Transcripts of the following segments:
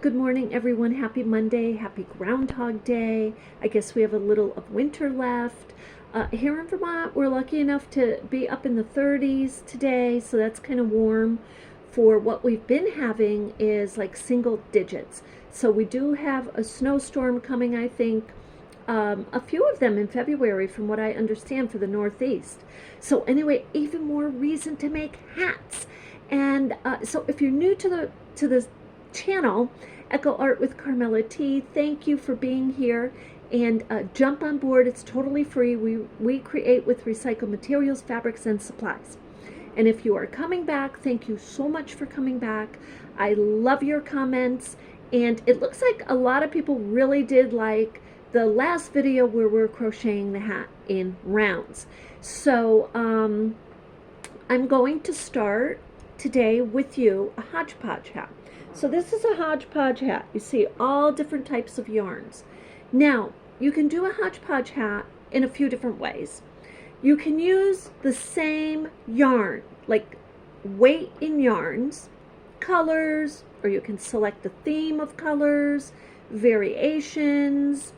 Good morning, everyone. Happy Monday. Happy Groundhog Day. I guess we have a little of winter left. Here in Vermont, we're lucky enough to be up in the 30s today, so that's kind of warm. For what we've been having is like single digits. So we do have a snowstorm coming, I think, a few of them in February, from what I understand, for the Northeast. So anyway, even more reason to make hats. And so if you're new to the channel, Echo Art with Carmella-T, thank you for being here, and jump on board. It's totally free. We create with recycled materials, fabrics, and supplies. And if you are coming back, thank you so much for coming back. I love your comments, and it looks like a lot of people really did like the last video where we're crocheting the hat in rounds. So I'm going to start today with you a hodgepodge hat. So this is a hodgepodge hat. You see all different types of yarns. Now, you can do a hodgepodge hat in a few different ways. You can use the same yarn, like weight in yarns, colors, or you can select the theme of colors, variations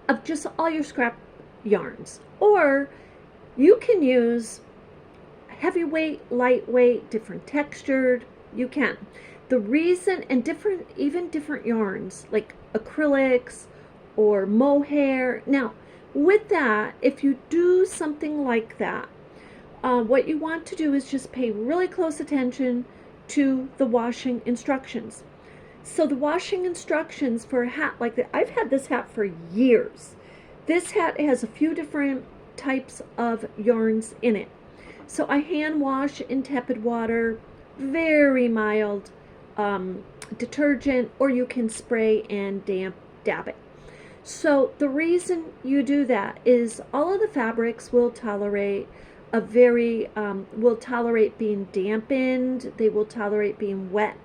of just all your scrap yarns. Or you can use heavyweight, lightweight, different textured. You can. The reason, and even different yarns like acrylics or mohair. Now, with that, if you do something like that, what you want to do is just pay really close attention to the washing instructions. So the washing instructions for a hat like that, I've had this hat for years. This hat has a few different types of yarns in it. So I hand wash in tepid water, very mild detergent, or you can spray and dab it. So the reason you do that is all of the fabrics will tolerate tolerate being dampened, they will tolerate being wet,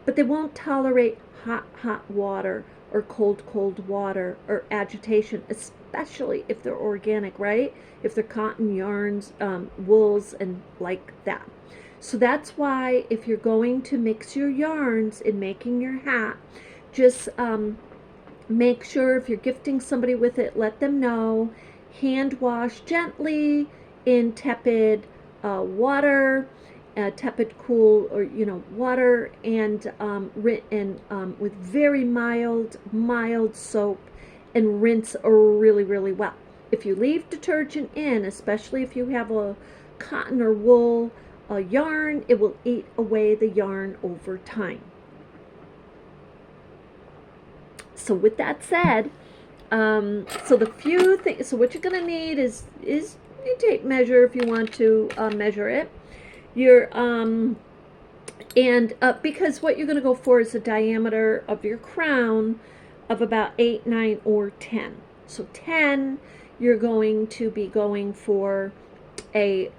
but they won't tolerate hot water or cold water or agitation, especially if they're organic, right? If they're cotton yarns, wools, and like that. So that's why if you're going to mix your yarns in making your hat, just make sure if you're gifting somebody with it, let them know. Hand wash gently in tepid water, tepid cool, or water, and with very mild soap, and rinse really well. If you leave detergent in, especially if you have a cotton or wool yarn, it will eat away the yarn over time. So with that said, so the few things, so what you're going to need is you tape measure if you want to measure it. Because what you're going to go for is the diameter of your crown of about 8, 9, or 10. So 10, you're going to be going for a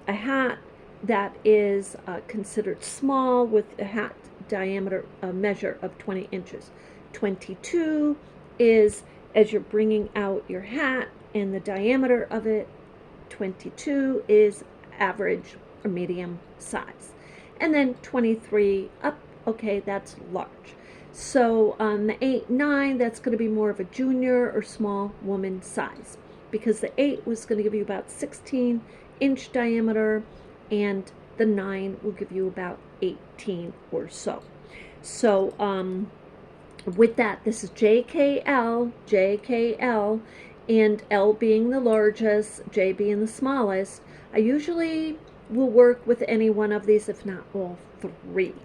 hat that is considered small, with a hat diameter measure of 20 inches. 22 is, as you're bringing out your hat, and the diameter of it, 22 is average or medium size. And then 23 up, okay, that's large. So on the 8, 9, that's going to be more of a junior or small woman size, because the 8 was going to give you about 16-inch diameter, and the 9 will give you about 18 or so. So with that, this is JKL, and L being the largest, J being the smallest. I usually will work with any one of these, if not all 3.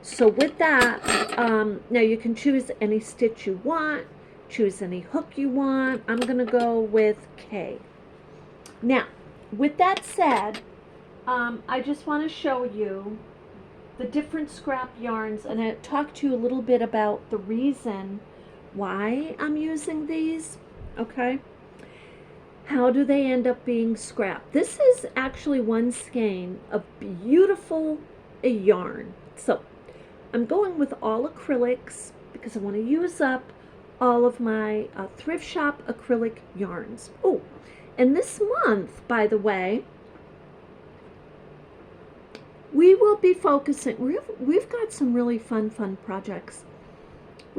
So with that, now you can choose any stitch you want, choose any hook you want. I'm going to go with K. Now, with that said, I just want to show you the different scrap yarns, and I talk to you a little bit about the reason why I'm using these. Okay, how do they end up being scrap? This is actually one skein of beautiful yarn. So I'm going with all acrylics because I want to use up all of my thrift shop acrylic yarns. Oh, and this month, by the way, we will be focusing, we've got some really fun projects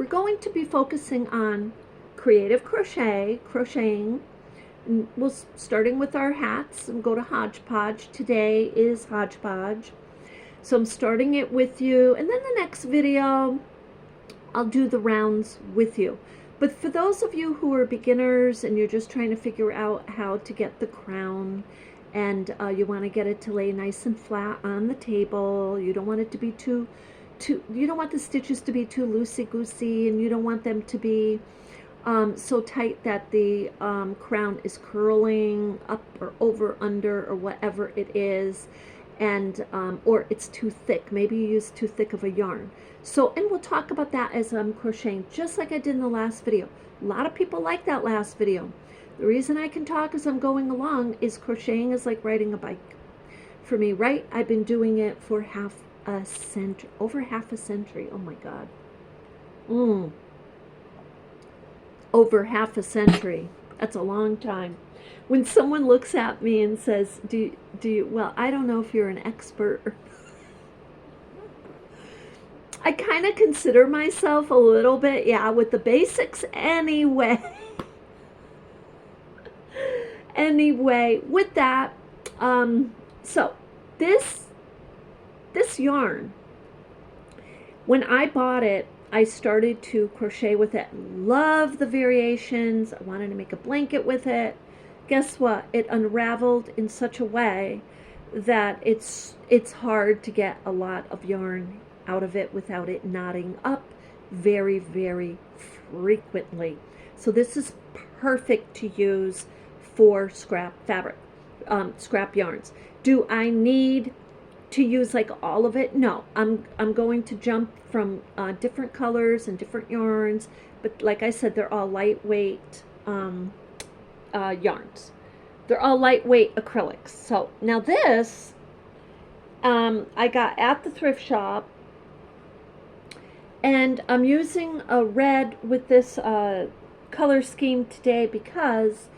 we're going to be focusing on creative crocheting. And we'll starting with our hats and go to hodgepodge. Today is hodgepodge. So I'm starting it with you, and then the next video I'll do the rounds with you. But for those of you who are beginners and you're just trying to figure out how to get the crown, and you want to get it to lay nice and flat on the table, you don't want it to be too you don't want the stitches to be too loosey-goosey, and you don't want them to be so tight that the crown is curling up or over, under, or whatever it is, and or it's too thick. Maybe you use too thick of a yarn. So, and we'll talk about that as I'm crocheting, just like I did in the last video. A lot of people like that last video. The reason I can talk as I'm going along is crocheting is like riding a bike for me, right? I've been doing it for over half a century. Oh my God. Over half a century. That's a long time. When someone looks at me and says, do you, well, I don't know if you're an expert. I kind of consider myself a little bit, yeah, with the basics anyway. Anyway, with that, so this yarn, when I bought it, I started to crochet with it. Love the variations. I wanted to make a blanket with it. Guess what? It unraveled in such a way that it's hard to get a lot of yarn out of it without it knotting up very, very frequently. So this is perfect to use for scrap fabric, scrap yarns. Do I need to use like all of it? No, I'm going to jump from different colors and different yarns, but like I said, they're all lightweight yarns. They're all lightweight acrylics. So now this I got at the thrift shop, and I'm using a red with this color scheme today because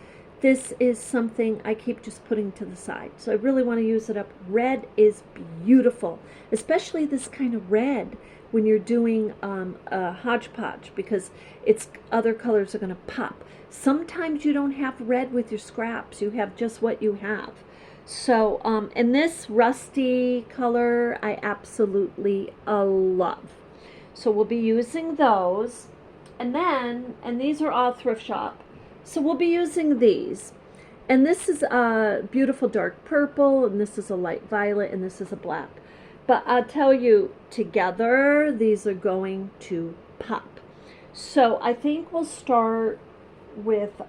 this is something I keep just putting to the side. So I really want to use it up. Red is beautiful, especially this kind of red when you're doing a hodgepodge, because it's other colors are going to pop. Sometimes you don't have red with your scraps. You have just what you have. So, and this rusty color I absolutely love. So we'll be using those. And then, and these are all thrift shop. So we'll be using these. And this is a beautiful dark purple, and this is a light violet, and this is a black. But I'll tell you, together, these are going to pop. So I think we'll start with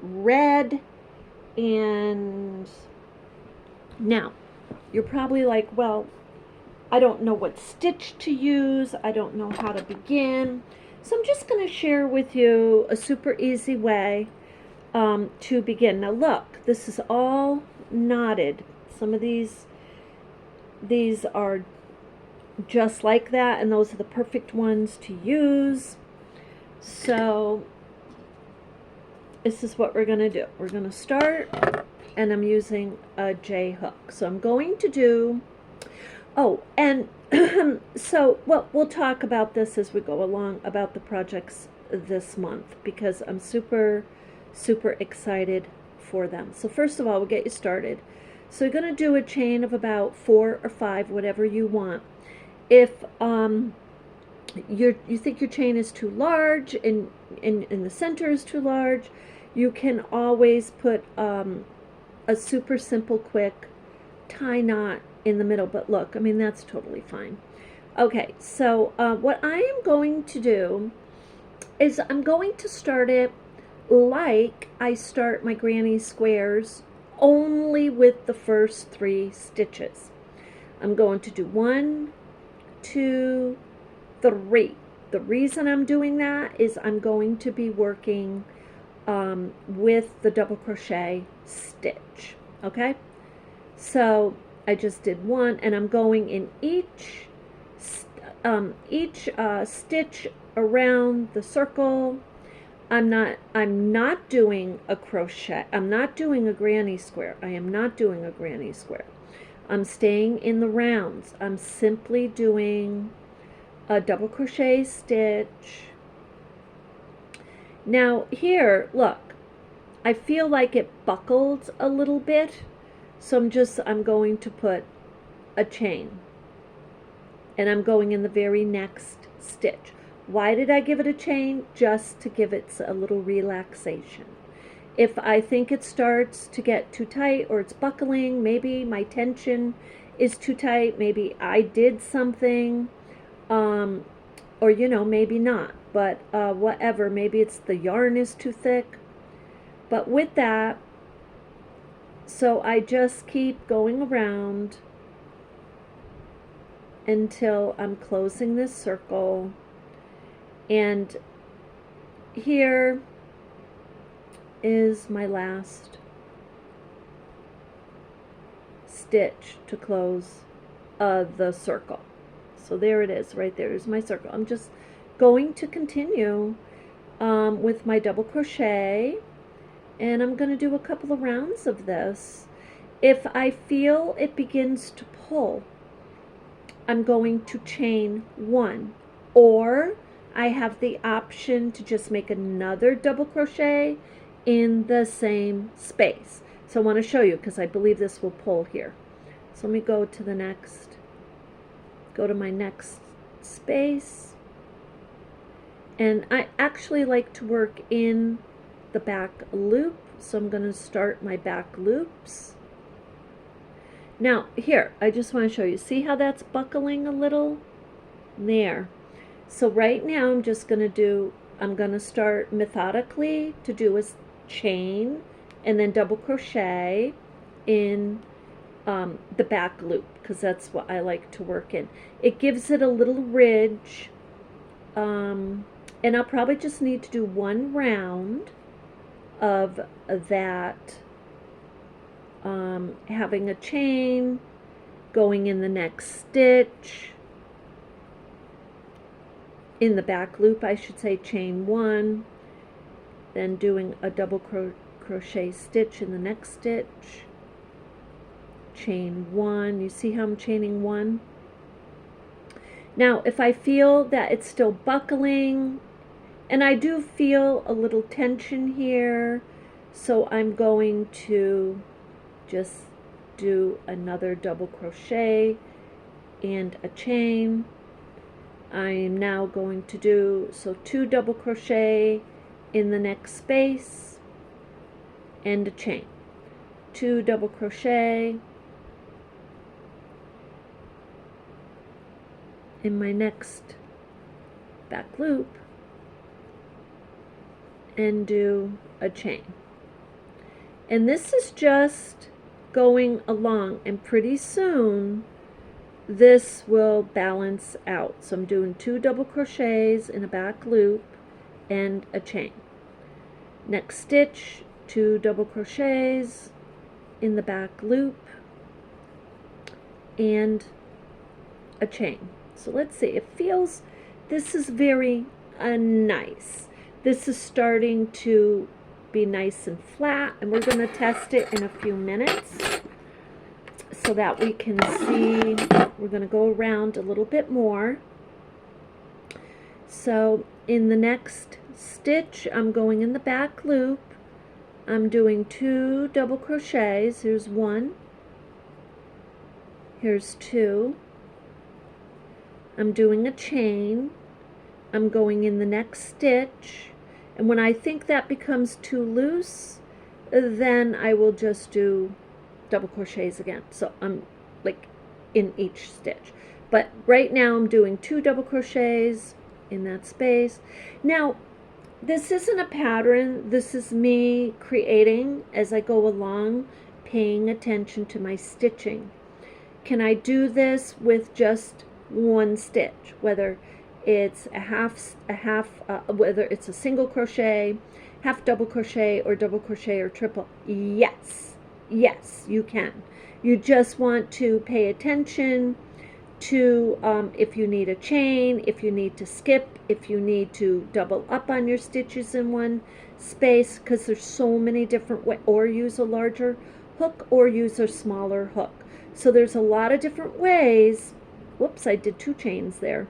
red. And now, you're probably like, well, I don't know what stitch to use. I don't know how to begin. So I'm just going to share with you a super easy way to begin. Now look, this is all knotted. Some of these are just like that, and those are the perfect ones to use. So this is what we're going to do. We're going to start, and I'm using a J hook. So I'm going to do, oh, and so, well, we'll talk about this as we go along, about the projects this month, because I'm super, super excited for them. So first of all, we'll get you started. So you're going to do a chain of about 4 or 5, whatever you want. If you think your chain is too large and in the center is too large, you can always put a super simple, quick tie knot in the middle. But look, I mean, that's totally fine. Okay, so what I am going to do is I'm going to start it like I start my granny squares, only with the first 3 stitches. I'm going to do 1, 2, 3. The reason I'm doing that is I'm going to be working with the double crochet stitch. Okay, so I just did 1, and I'm going in each stitch around the circle. I'm not doing a crochet. I'm not doing a granny square. I am not doing a granny square. I'm staying in the rounds. I'm simply doing a double crochet stitch. Now here, look, I feel like it buckled a little bit, so I'm going to put a chain, and I'm going in the very next stitch. Why did I give it a chain? Just to give it a little relaxation. If I think it starts to get too tight or it's buckling, maybe my tension is too tight, maybe I did something, or you know, maybe not, but whatever, maybe it's the yarn is too thick. But with that, so I just keep going around until I'm closing this circle, and here is my last stitch to close the circle. So there it is, right there is my circle. I'm just going to continue with my double crochet, and I'm going to do a couple of rounds of this. If I feel it begins to pull, I'm going to chain one, or I have the option to just make another double crochet in the same space. So I want to show you, because I believe this will pull here. So let me go to the next, go to my next space, and I actually like to work in the back loop, so I'm going to start my back loops. Now here, I just want to show you, see how that's buckling a little? There. So right now I'm just going to start methodically to do a chain and then double crochet in the back loop, because that's what I like to work in. It gives it a little ridge, and I'll probably just need to do one round of that, having a chain, going in the next stitch, in the back loop I should say, chain one, then doing a double crochet stitch in the next stitch, chain one. You see how I'm chaining one? Now if I feel that it's still buckling, and I do feel a little tension here, so I'm going to just do another double crochet and a chain. I'm now going to do, so 2 double crochet in the next space and a chain, 2 double crochet in my next back loop, and do a chain. And this is just going along, and pretty soon this will balance out. So I'm doing 2 double crochets in a back loop and a chain. Next stitch, 2 double crochets in the back loop and a chain. So let's see, it feels, this is very nice. This is starting to be nice and flat, and we're going to test it in a few minutes so that we can see. We're going to go around a little bit more. So in the next stitch, I'm going in the back loop. I'm doing 2 double crochets. Here's 1. Here's 2. I'm doing a chain. I'm going in the next stitch. And when I think that becomes too loose, then I will just do double crochets again. So I'm like in each stitch. But right now I'm doing 2 double crochets in that space. Now, this isn't a pattern. This is me creating as I go along, paying attention to my stitching. Can I do this with just 1 stitch, whether it's whether it's a single crochet, half double crochet, or double crochet or triple? Yes, yes, you can. You just want to pay attention to if you need a chain, if you need to skip, if you need to double up on your stitches in one space, because there's so many different ways, or use a larger hook or use a smaller hook. So there's a lot of different ways. Whoops, I did 2 chains there.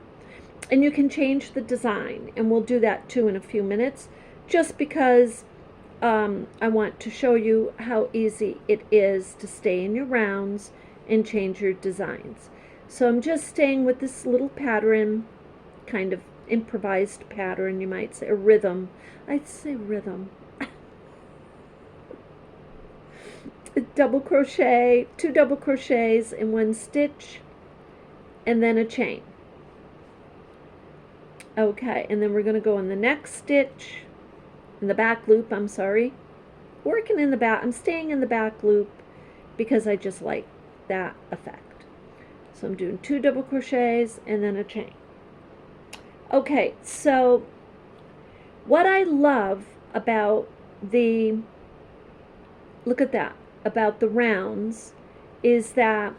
And you can change the design, and we'll do that too in a few minutes, just because I want to show you how easy it is to stay in your rounds and change your designs. So I'm just staying with this little pattern, kind of improvised pattern, you might say, a rhythm. I'd say rhythm. Double crochet, 2 double crochets in 1 stitch, and then a chain. Okay, and then we're going to go in the next stitch, in the back loop, I'm sorry. Working in the back, I'm staying in the back loop because I just like that effect. So I'm doing 2 double crochets and then a chain. Okay, so what I love about the, look at that, about the rounds is that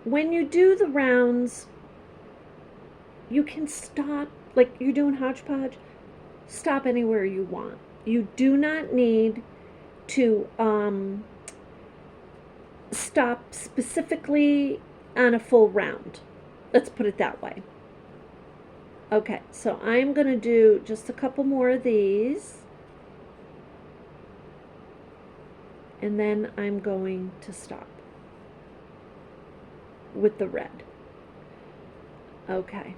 when you do the rounds, you can stop, like you're doing hodgepodge, stop anywhere you want. You do not need to stop specifically on a full round. Let's put it that way. Okay, so I'm going to do just a couple more of these, and then I'm going to stop with the red. Okay,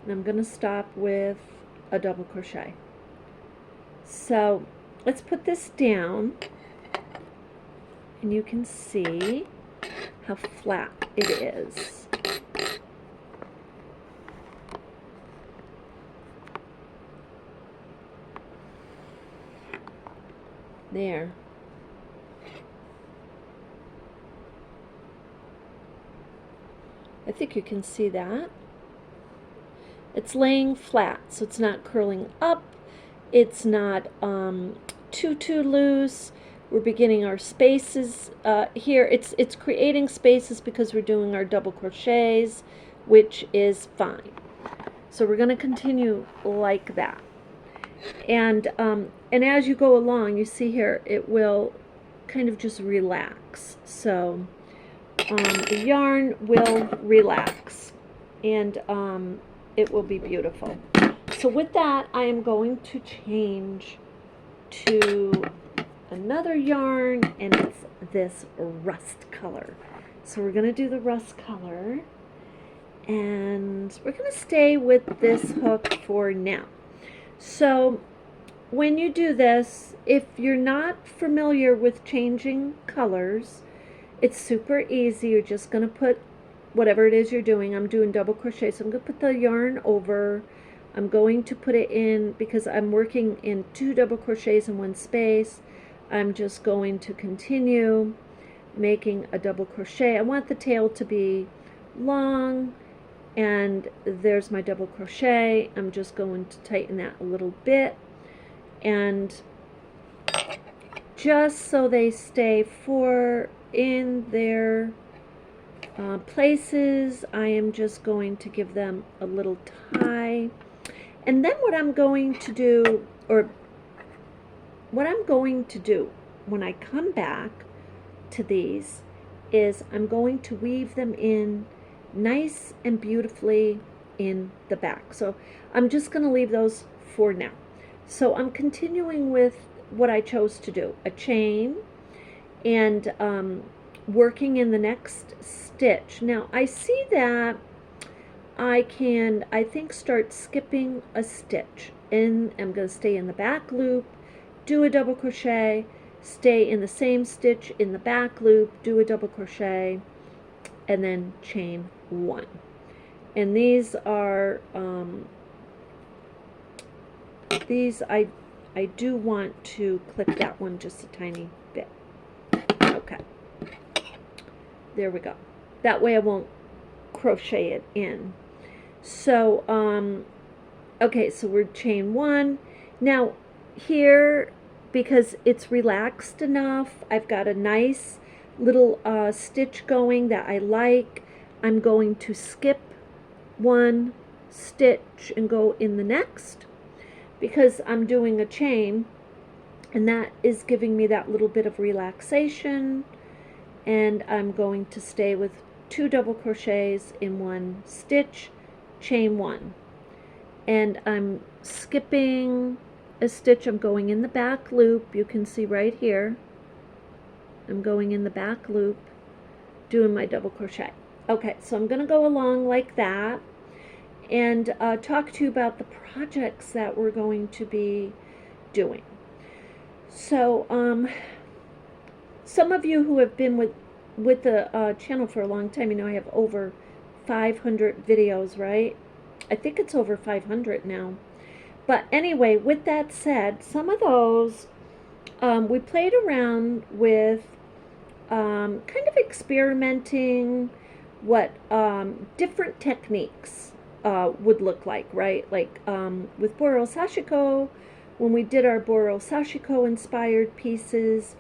and I'm going to stop with a double crochet. So let's put this down, and you can see how flat it is. There. I think you can see that. It's laying flat, so it's not curling up. It's not too loose. We're beginning our spaces here. It's creating spaces because we're doing our double crochets, which is fine. So we're going to continue like that. And as you go along, you see here, it will kind of just relax. So the yarn will relax, and it will be beautiful. So with that, I am going to change to another yarn, and it's this rust color. So we're going to do the rust color, and we're going to stay with this hook for now. So when you do this, if you're not familiar with changing colors, it's super easy. You're just going to put whatever it is you're doing. I'm doing double crochet, so I'm going to put the yarn over. I'm going to put it in, because I'm working in 2 double crochets in 1 space. I'm just going to continue making a double crochet. I want the tail to be long, and there's my double crochet. I'm just going to tighten that a little bit, and just so they stay in their places, I am just going to give them a little tie. And then what I'm going to do, when I come back to these, is I'm going to weave them in nice and beautifully in the back. So I'm just going to leave those for now. So I'm continuing with what I chose to do, a chain, and working in the next stitch. Now I see that I can, I think, start skipping a stitch, and I'm going to stay in the back loop, do a double crochet, stay in the same stitch in the back loop, do a double crochet, and then chain 1. And these are I do want to clip that one just a tiny bit. Okay, there we go. That way I won't crochet it in. So okay, so we're chain 1 now. Here, because it's relaxed enough, I've got a nice little stitch going that I like. I'm going to skip 1 stitch and go in the next, because I'm doing a chain, and that is giving me that little bit of relaxation. And I'm going to stay with 2 double crochets in 1 stitch, chain 1, and I'm skipping a stitch. I'm going in the back loop. You can see right here I'm going in the back loop, doing my double crochet. Okay, so I'm going to go along like that and talk to you about the projects that we're going to be doing. So some of you who have been with the channel for a long time, you know I have over 500 videos, right? I think it's over 500 now. But anyway, with that said, some of those we played around with kind of experimenting what different techniques would look like, right? Like with Boro Sashiko, when we did our Boro Sashiko inspired pieces,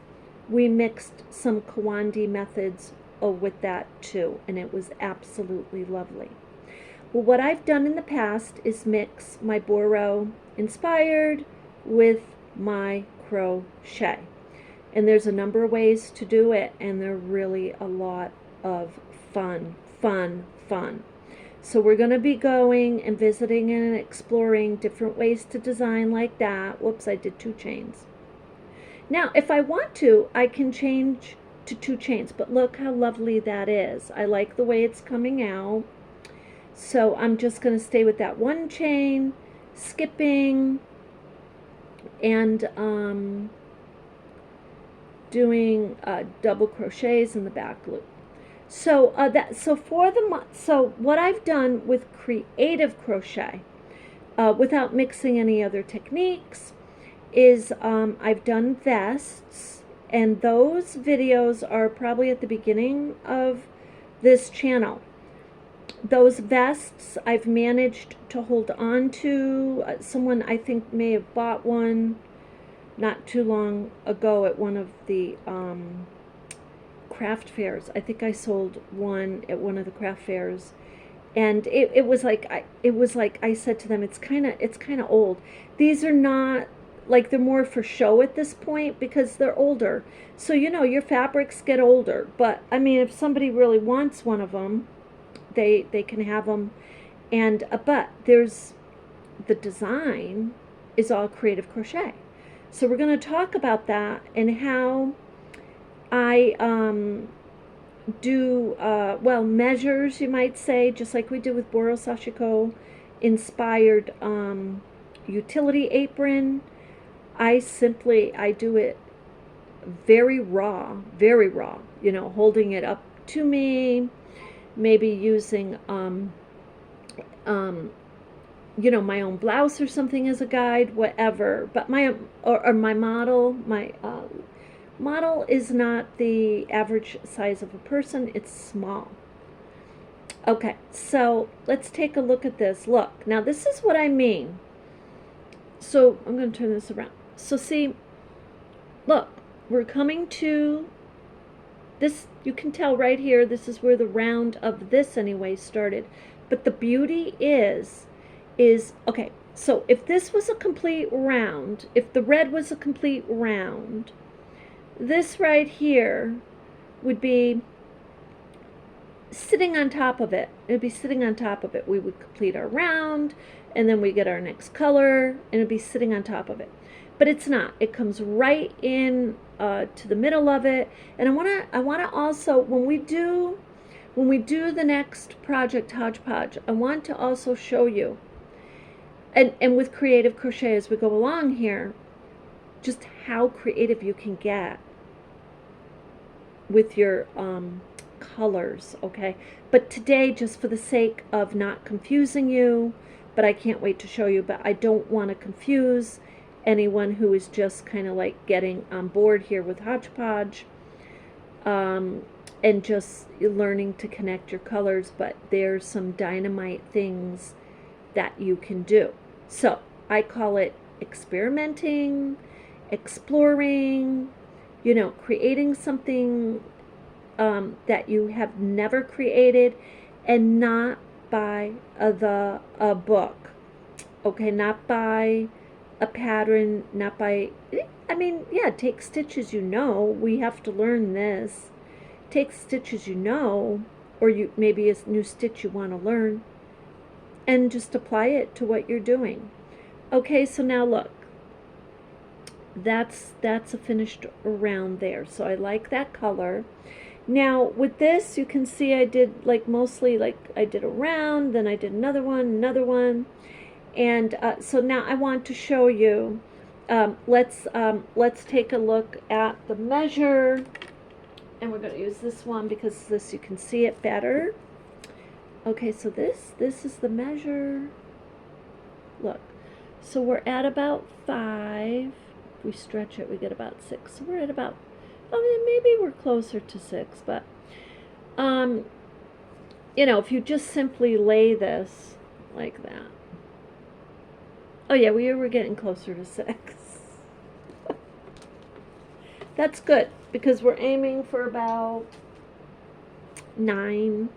we mixed some Kawandi methods with that too, and it was absolutely lovely. Well, what I've done in the past is mix my Boro inspired with my crochet. And there's a number of ways to do it, and they're really a lot of fun. So we're going to be going and visiting and exploring different ways to design like that. Whoops, I did 2 chains. Now, if I want to, I can change to 2 chains, but look how lovely that is. I like the way it's coming out. So I'm just going to stay with that 1 chain, skipping, and doing double crochets in the back loop. So so what I've done with creative crochet, without mixing any other techniques, is I've done vests, and those videos are probably at the beginning of this channel. Those vests I've managed to hold on to. Someone I think may have bought one not too long ago at one of the craft fairs. I think I sold one at one of the craft fairs, and it was like I said to them, it's kind of old. These are not like, they're more for show at this point because they're older. So you know, your fabrics get older, but I mean, if somebody really wants one of them, they can have them. And but there's the design is all creative crochet. So we're going to talk about that and how I do well, measures, you might say, just like we did with Boro Sashiko inspired utility apron. I do it very raw, you know, holding it up to me, maybe using you know, my own blouse or something as a guide, whatever. But my model is not the average size of a person. It's small. Okay, so let's take a look at this. Look, now this is what I mean. So I'm going to turn this around. So see, look, we're coming to this. You can tell right here, this is where the round of this anyway started. But the beauty is okay, so if this was a complete round, if the red was a complete round, this right here would be sitting on top of it. It would be sitting on top of it. We would complete our round, and then we get our next color, and it would be sitting on top of it. But it's not. It comes right in to the middle of it. And I wanna also, when we do the next project hodgepodge, I want to also show you, and with creative crochet as we go along here, just how creative you can get with your colors, okay? But today, just for the sake of not confusing you, but I can't wait to show you, but I don't want to confuse anyone who is just kind of like getting on board here with hodgepodge, and just learning to connect your colors. But there's some dynamite things that you can do. So I call it experimenting, exploring, you know, creating something that you have never created, and not by a book, okay, not by a pattern, not by, I mean, yeah, take stitches, you know, we have to learn this. Take stitches, you know, or you maybe a new stitch you want to learn, and just apply it to what you're doing. Okay, so now look, that's a finished round there, so I like that color. Now with this, you can see I did like mostly like I did a round, then I did another one, and so now I want to show you. Let's take a look at the measure, and we're going to use this one because this you can see it better. Okay, so this is the measure. Look, so we're at about 5. If we stretch it, we get about 6. So we're at about, I mean, maybe we're closer to 6, but you know, if you just simply lay this like that. Oh yeah, we were getting closer to 6. That's good because we're aiming for about 9.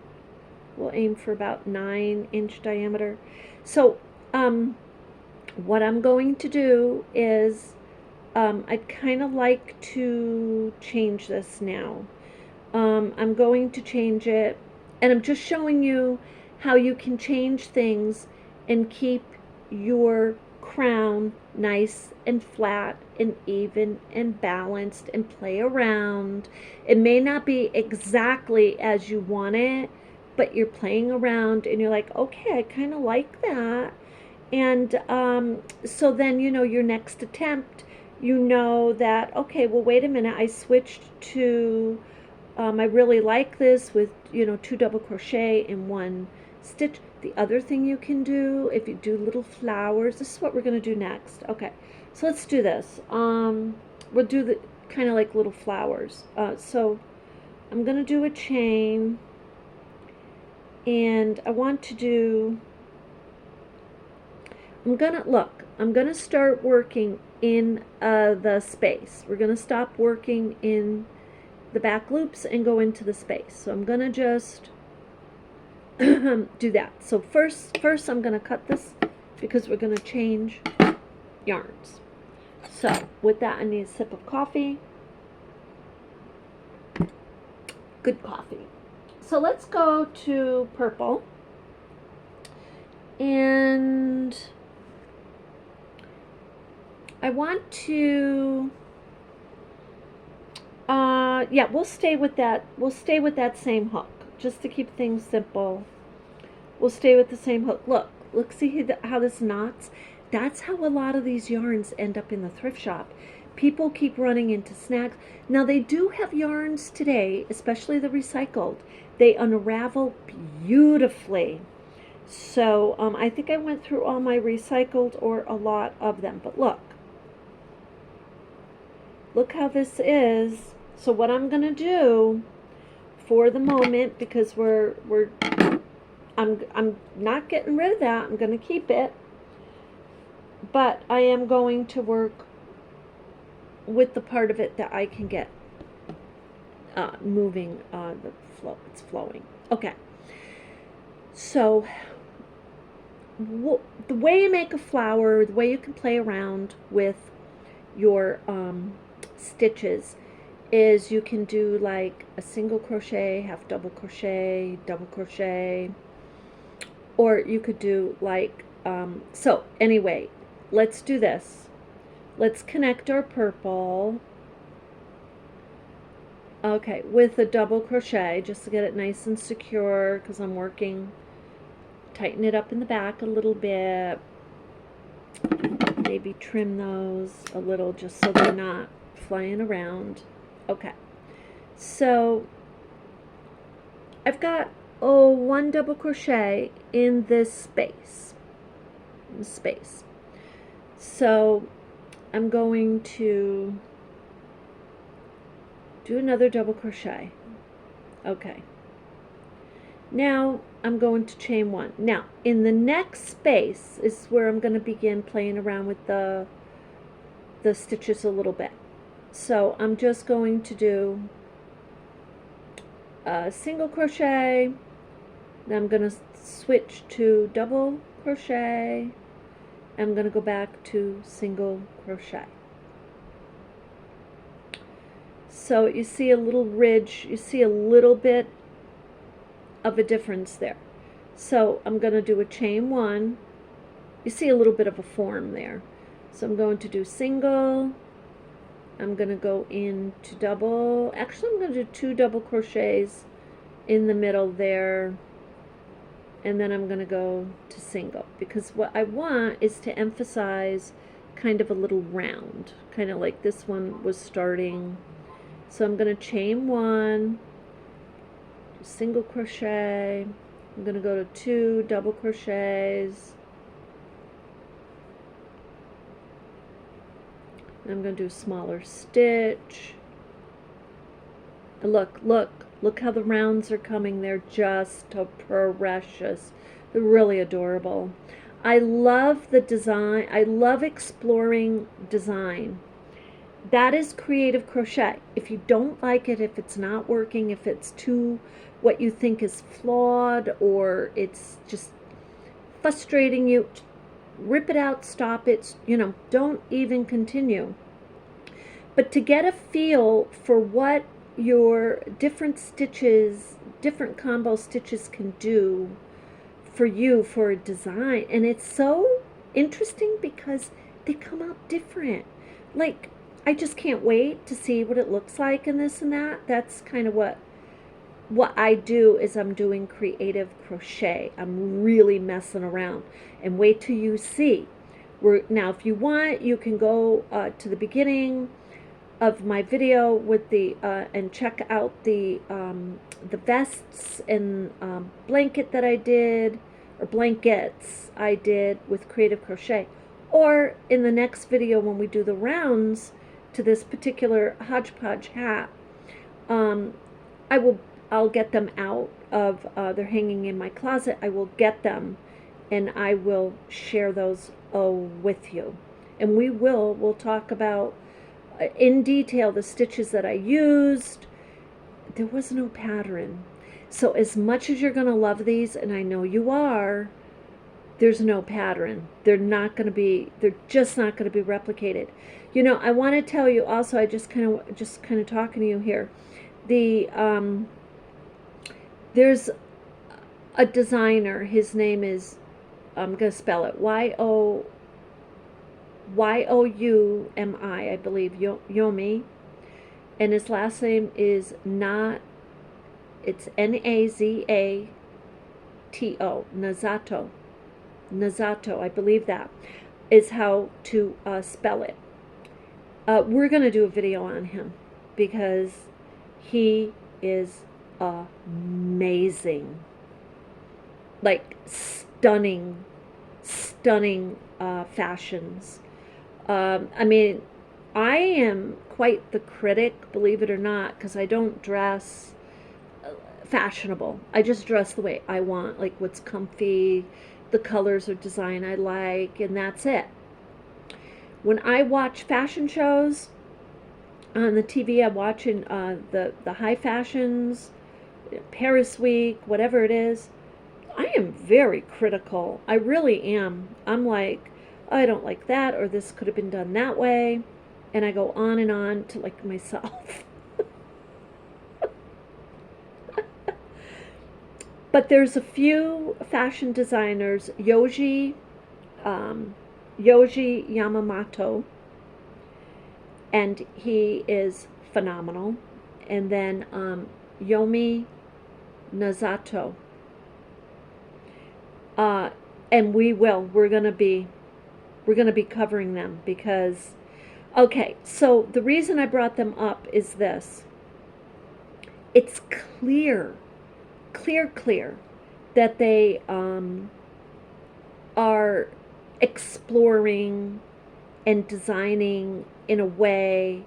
We'll aim for about 9-inch diameter. So what I'm going to do is I'd kind of like to change this now. I'm going to change it, and I'm just showing you how you can change things and keep your crown nice and flat and even and balanced and play around. It may not be exactly as you want it, but you're playing around and you're like, okay, I kind of like that. And so then, you know, your next attempt, you know that, okay, well, wait a minute, I switched to, I really like this with, you know, 2 double crochet in 1 stitch. The other thing you can do, if you do little flowers, this is what we're going to do next. Okay, so let's do this. We'll do the kind of like little flowers. So I'm going to do a chain, and I want to do, I'm going to start working in the space. We're going to stop working in the back loops and go into the space. So I'm going to just do that. So first I'm going to cut this because we're going to change yarns. So with that, I need a sip of coffee. Good coffee. So let's go to purple, and I want to yeah, we'll stay with that same hook just to keep things simple. We'll stay with the same hook. Look, see how this knots? That's how a lot of these yarns end up in the thrift shop. People keep running into snags. Now they do have yarns today, especially the recycled. They unravel beautifully. So I think I went through all my recycled or a lot of them. But look how this is. So what I'm gonna do for the moment, because I'm not getting rid of that. I'm gonna keep it, but I am going to work with the part of it that I can get moving. The flow, it's flowing. Okay. So the way you make a flower, the way you can play around with your stitches is you can do like a single crochet, half double crochet, double crochet, or you could do like so anyway, let's do this. Let's connect our purple, okay, with a double crochet just to get it nice and secure, because I'm working. Tighten it up in the back a little bit, maybe trim those a little just so they're not flying around. Okay, so I've got 1 double crochet in this space. So I'm going to do another double crochet. Okay, now I'm going to chain 1. Now in the next space is where I'm going to begin playing around with the stitches a little bit. So I'm just going to do a single crochet, then I'm going to switch to double crochet, I'm going to go back to single crochet. So you see a little ridge, you see a little bit of a difference there. So I'm going to do a chain 1. You see a little bit of a form there. So I'm going to do single. I'm going to go into double. Actually, I'm going to do 2 double crochets in the middle there. And then I'm going to go to single, because what I want is to emphasize kind of a little round, kind of like this one was starting. So I'm going to chain 1, single crochet. I'm going to go to 2 double crochets. I'm going to do a smaller stitch. And look how the rounds are coming. They're just so precious. They're really adorable. I love the design. I love exploring design. That is creative crochet. If you don't like it, if it's not working, if it's too what you think is flawed, or it's just frustrating you, rip it out, stop it, don't even continue. But to get a feel for what your different stitches, different combo stitches can do for you for a design. And it's so interesting because they come out different. Like, I just can't wait to see what it looks like and this and that. That's kind of what I do, is I'm doing creative crochet. I'm really messing around. And wait till you see. Now, if you want, you can go to the beginning of my video with the and check out the vests and blanket that I did, or blankets I did with creative crochet. Or in the next video when we do the rounds to this particular hodgepodge hat, I'll get them out of, they're hanging in my closet. I will get them and I will share those with you. And we'll talk about in detail the stitches that I used. There was no pattern. So as much as you're going to love these, and I know you are, there's no pattern. They're just not going to be replicated. I want to tell you also, I just kind of talking to you here. There's a designer, his name is, I'm going to spell it, Youmi, I believe, Yomi, and his last name is it's Nazato, Nazato, I believe that is how to spell it. We're going to do a video on him because he is amazing. Like stunning fashions. I mean, I am quite the critic, believe it or not, because I don't dress fashionable. I just dress the way I want, like what's comfy, the colors or design I like, and that's it. When I watch fashion shows on the TV, I'm watching the high fashions, Paris Week, whatever it is. I am very critical. I really am. I'm like, I don't like that, or this could have been done that way. And I go on and on to like myself. But there's a few fashion designers, Yoji Yamamoto, and he is phenomenal. And then Yomi Nazato. And we're gonna be covering them because, okay, so the reason I brought them up is this. It's clear that they are exploring and designing in a way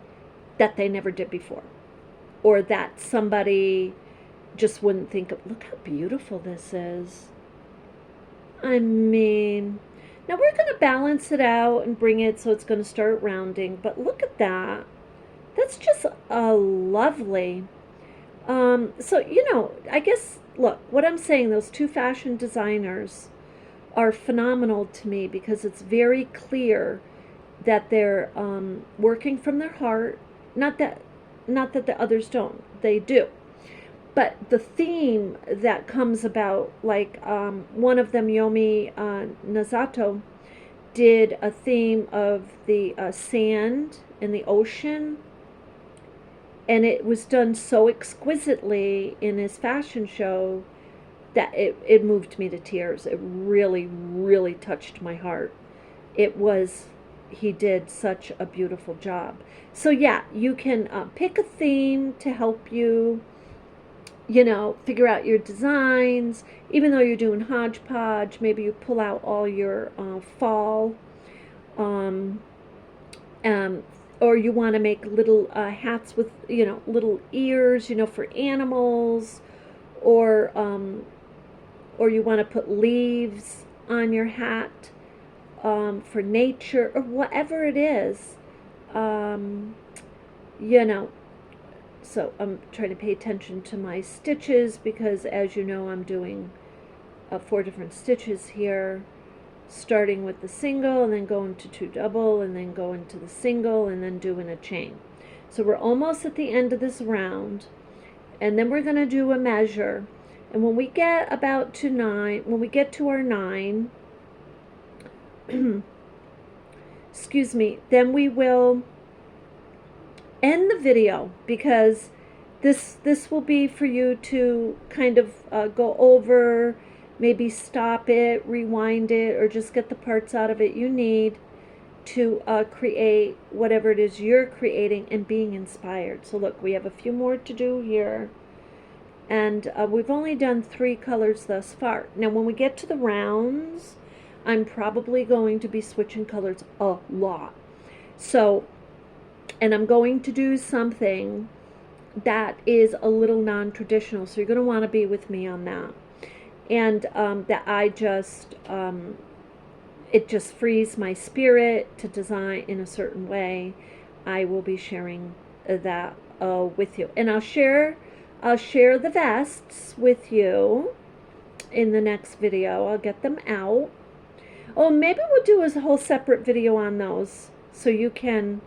that they never did before, or that somebody just wouldn't think of. Look how beautiful this is. I mean, now we're going to balance it out and bring it so it's going to start rounding, but look at that. That's just lovely. So, I guess, look, what I'm saying, those two fashion designers are phenomenal to me because it's very clear that they're working from their heart. Not that the others don't. They do. but the theme that comes about, like one of them, Yomi Nazato, did a theme of the sand in the ocean, and it was done so exquisitely in his fashion show that it moved me to tears. It really, really touched my heart. He did such a beautiful job. So yeah, you can pick a theme to help you, figure out your designs. Even though you're doing hodgepodge, maybe you pull out all your fall, or you want to make little hats with, little ears, for animals, or you want to put leaves on your hat for nature, or whatever it is, So I'm trying to pay attention to my stitches because, as you know, I'm doing 4 different stitches here, starting with the single and then going to 2 double and then going to the single and then doing a chain. So we're almost at the end of this round, and then we're going to do a measure. And when we get about to 9, when we get to our 9, excuse me, then we will end the video, because this will be for you to kind of go over, maybe stop it, rewind it, or just get the parts out of it you need to create whatever it is you're creating and being inspired. So look, we have a few more to do here, and we've only done 3 colors thus far. Now when we get to the rounds, I'm probably going to be switching colors a lot. So, and I'm going to do something that is a little non-traditional, so you're going to want to be with me on that. And that I just, it just frees my spirit to design in a certain way. I will be sharing that with you. And I'll share the vests with you in the next video. I'll get them out. Oh, maybe we'll do a whole separate video on those, so you can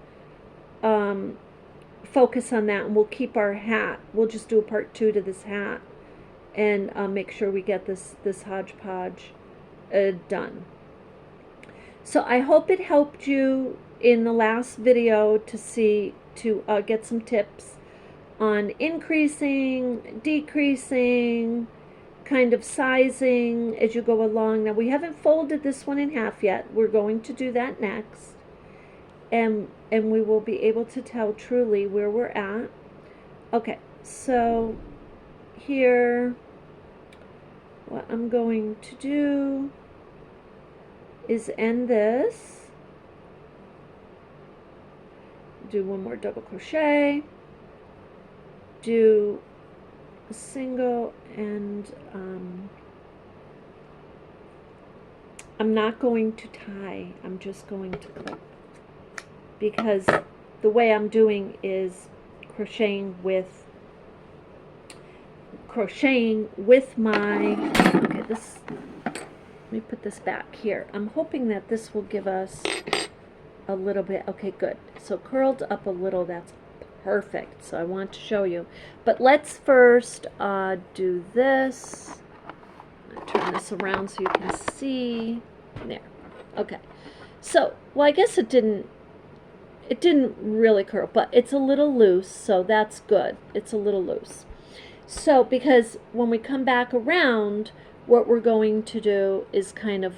focus on that, and we'll keep our hat. We'll just do a part 2 to this hat, and make sure we get this hodgepodge done. So I hope it helped you in the last video to get some tips on increasing, decreasing, kind of sizing as you go along. Now we haven't folded this one in half yet. We're going to do that next, and we will be able to tell truly where we're at. Okay, so here, what I'm going to do is end this, do 1 more double crochet, do a single, and I'm not going to tie, I'm just going to clip, because the way I'm doing is crocheting with my, okay, this, let me put this back here. I'm hoping that this will give us a little bit, okay, good. So curled up a little, that's perfect. So I want to show you. But let's first do this. I'll turn this around so you can see. There. Okay. So, well, I guess it didn't really curl, but it's a little loose, so that's good. It's a little loose. So, because when we come back around, what we're going to do is kind of,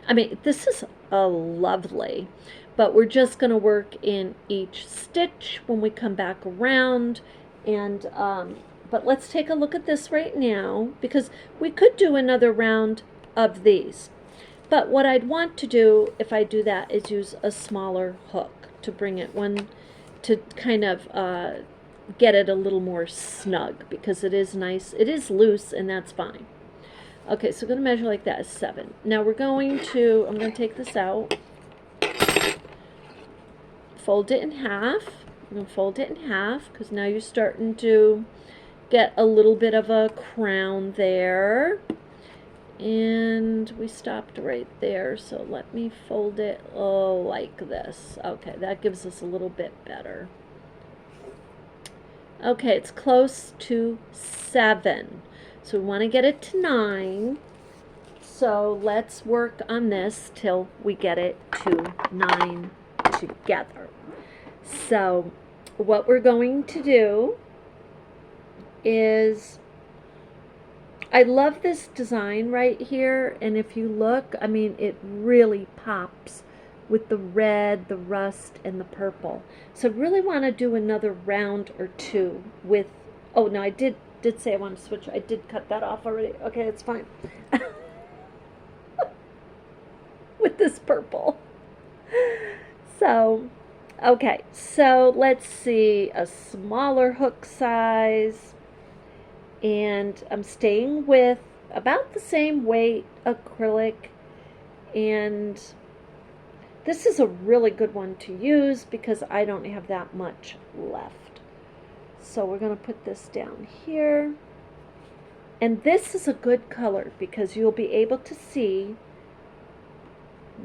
I mean, this is lovely, but we're just going to work in each stitch when we come back around. And but let's take a look at this right now, because we could do another round of these. But what I'd want to do, if I do that, is use a smaller hook to bring it to kind of get it a little more snug, because it is nice. It is loose, and that's fine. Okay, so I'm going to measure like that as 7. Now I'm going to take this out, fold it in half. I'm going to fold it in half, because now you're starting to get a little bit of a crown there. And we stopped right there, so let me fold it like this. Okay, that gives us a little bit better. Okay, it's close to 7. So we want to get it to 9. So let's work on this till we get it to 9 together. So what we're going to do is, I love this design right here, and if you look, I mean, it really pops with the red, the rust, and the purple. So I really want to do another round or two with, oh no, I did say I want to switch. I did cut that off already. Okay, it's fine. With this purple. So, okay, so let's see, a smaller hook size, and I'm staying with about the same weight acrylic, and this is a really good one to use because I don't have that much left. So we're going to put this down here, and this is a good color because you'll be able to see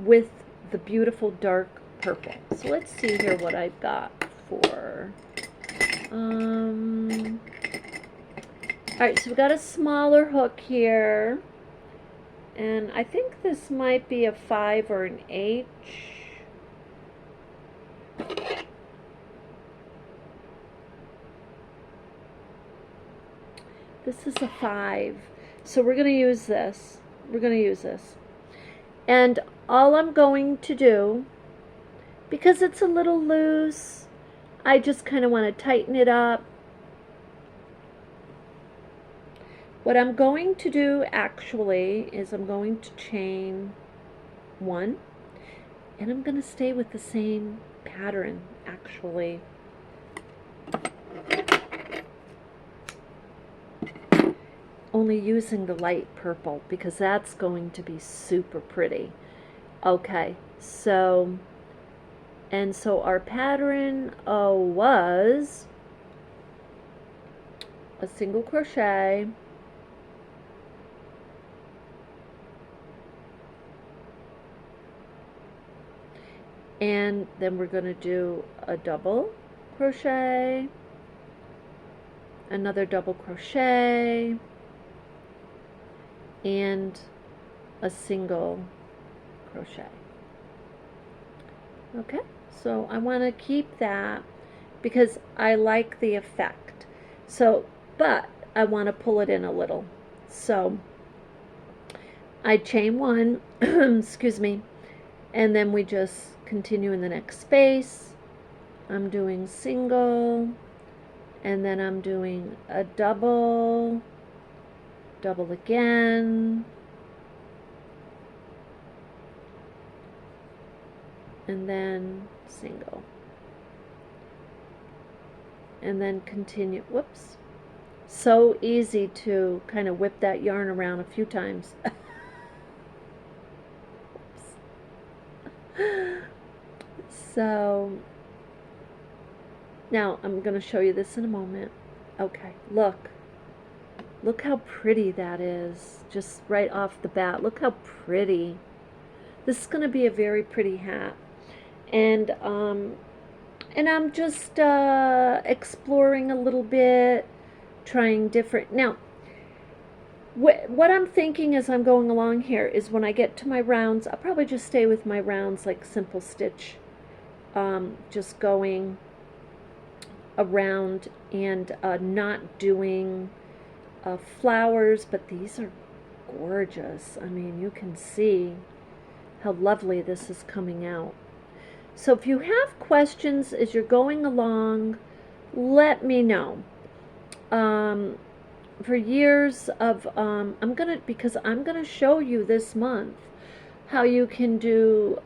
with the beautiful dark purple. So let's see here what I've got for, alright, so we've got a smaller hook here, and I think this might be a 5 or an H. This is a 5. So we're going to use this. We're going to use this. And all I'm going to do, because it's a little loose, I just kind of want to tighten it up. What I'm going to do actually is I'm going to chain 1, and I'm going to stay with the same pattern actually. Only using the light purple because that's going to be super pretty. Okay, so, and so our pattern was a single crochet, and then we're going to do a double crochet, another double crochet, and a single crochet. Okay, so I want to keep that because I like the effect. So, but I want to pull it in a little. So I chain 1, excuse me, and then we just continue in the next space. I'm doing single, and then I'm doing a double, double again, and then single, and then continue. Whoops, so easy to kind of whip that yarn around a few times. So now I'm going to show you this in a moment. Okay, look how pretty that is, just right off the bat. Look how pretty. This is going to be a very pretty hat, and I'm just exploring a little bit, trying different. Now what I'm thinking as I'm going along here is when I get to my rounds, I'll probably just stay with my rounds like simple stitch, just going around and not doing flowers, but these are gorgeous. I mean, you can see how lovely this is coming out. So if you have questions as you're going along, let me know. For years of because I'm gonna show you this month how you can do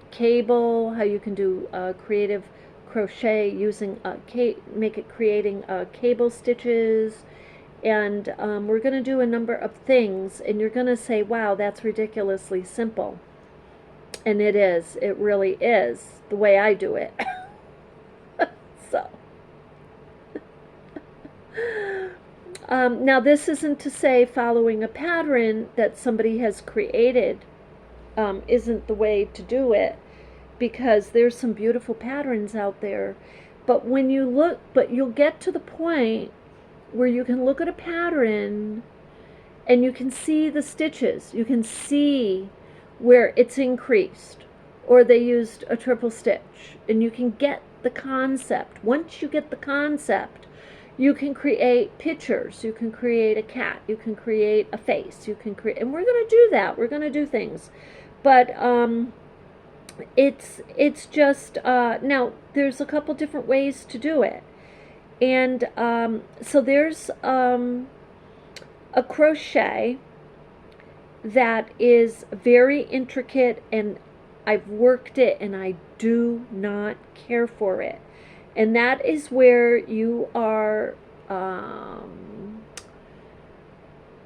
cable, how you can do creative crochet using creating cable stitches, and we're going to do a number of things, and you're going to say, wow, that's ridiculously simple. And it is. It really is the way I do it. So now this isn't to say following a pattern that somebody has created isn't the way to do it, because there's some beautiful patterns out there, But when you look, but you'll get to the point where you can look at a pattern and you can see the stitches. You can see where it's increased, or they used a triple stitch, and you can get the concept. Once you get the concept, you can create pictures. You can create a cat. You can create a face. You can create, and we're going to do that. We're going to do things. But it's just, now there's a couple different ways to do it. And so there's a crochet that is very intricate, and I've worked it and I do not care for it. And that is where you are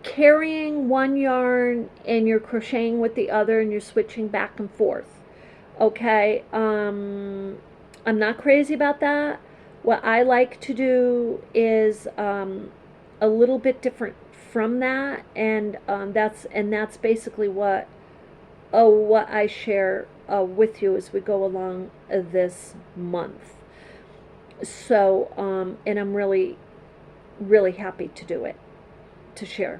carrying one yarn and you're crocheting with the other and you're switching back and forth. Okay, I'm not crazy about that. What I like to do is a little bit different from that, and that's basically what I share with you as we go along this month. So and I'm really happy to do it, to share.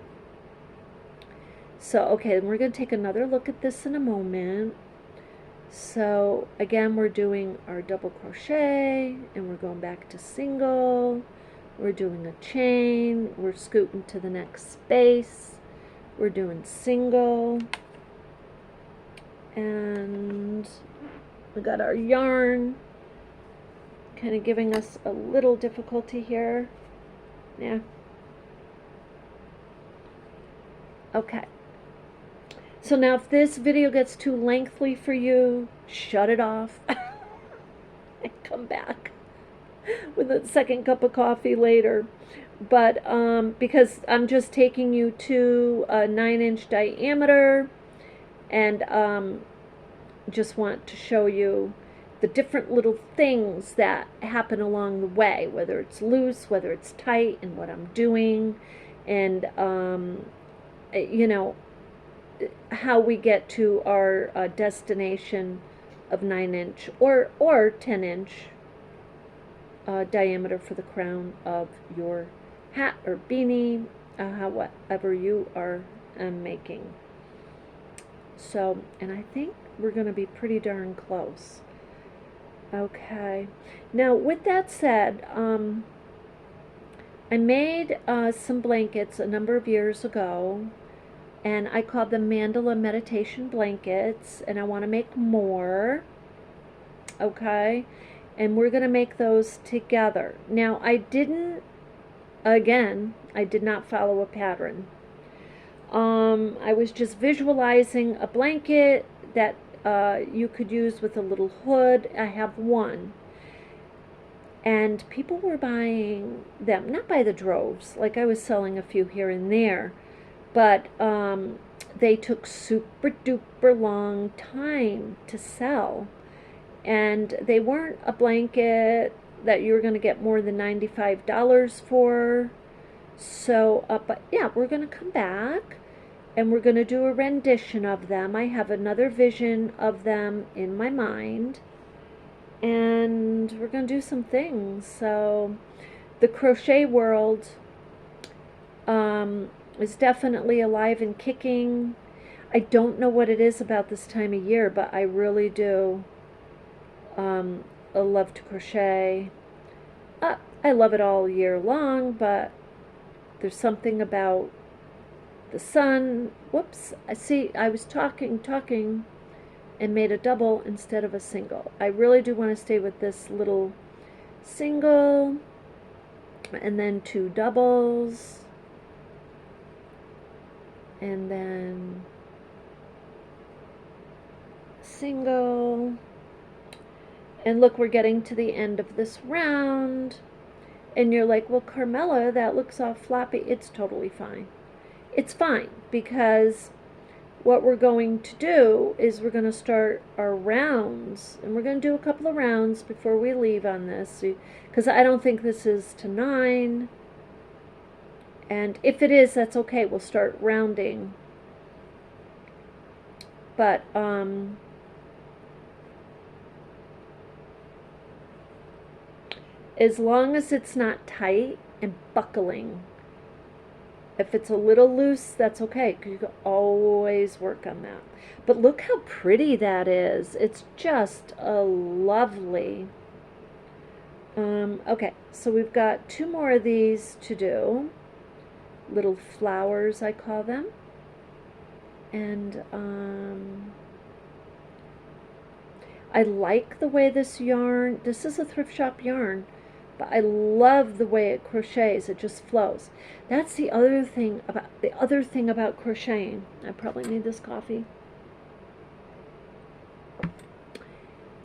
So okay, we're going to take another look at this in a moment. So again, we're doing our double crochet and we're going back to single. We're doing a chain, we're scooting to the next space, we're doing single, and we got our yarn kind of giving us a little difficulty here. Yeah. Okay. So now if this video gets too lengthy for you, shut it off and come back with a second cup of coffee later. But because I'm just taking you to a 9-inch diameter, and just want to show you the different little things that happen along the way, whether it's loose, whether it's tight, and what I'm doing, and you know, how we get to our destination of 9-inch or 10-inch diameter for the crown of your hat or beanie, whatever you are making. So, and I think we're going to be pretty darn close. Okay, now with that said, I made some blankets a number of years ago, and I called them Mandala Meditation Blankets, and I want to make more. Okay, and we're going to make those together. Now, I did not follow a pattern. I was just visualizing a blanket that you could use with a little hood. I have one. And people were buying them, not by the droves, like I was selling a few here and there, but they took super duper long time to sell. And they weren't a blanket that you were going to get more than $95 for. So, but yeah, we're going to come back and we're going to do a rendition of them. I have another vision of them in my mind, and we're going to do some things. So the crochet world is definitely alive and kicking. I don't know what it is about this time of year, but I really do love to crochet. I love it all year long, but there's something about the sun. Whoops, I was talking and made a double instead of a single. I really do want to stay with this little single and then 2 doubles and then single. And look, we're getting to the end of this round, and you're like, well, Carmella, that looks all floppy. It's totally fine. It's fine, because what we're going to do is we're going to start our rounds, and we're going to do a couple of rounds before we leave on this, because I don't think this is to 9, and if it is, that's okay. We'll start rounding. But as long as it's not tight and buckling. If it's a little loose, that's okay. You can always work on that. But look how pretty that is. It's just a lovely. Okay, so we've got 2 more of these to do. Little flowers, I call them. And I like the way this yarn, this is a thrift shop yarn, but I love the way it crochets. It just flows. That's the other thing about crocheting. I probably need this coffee.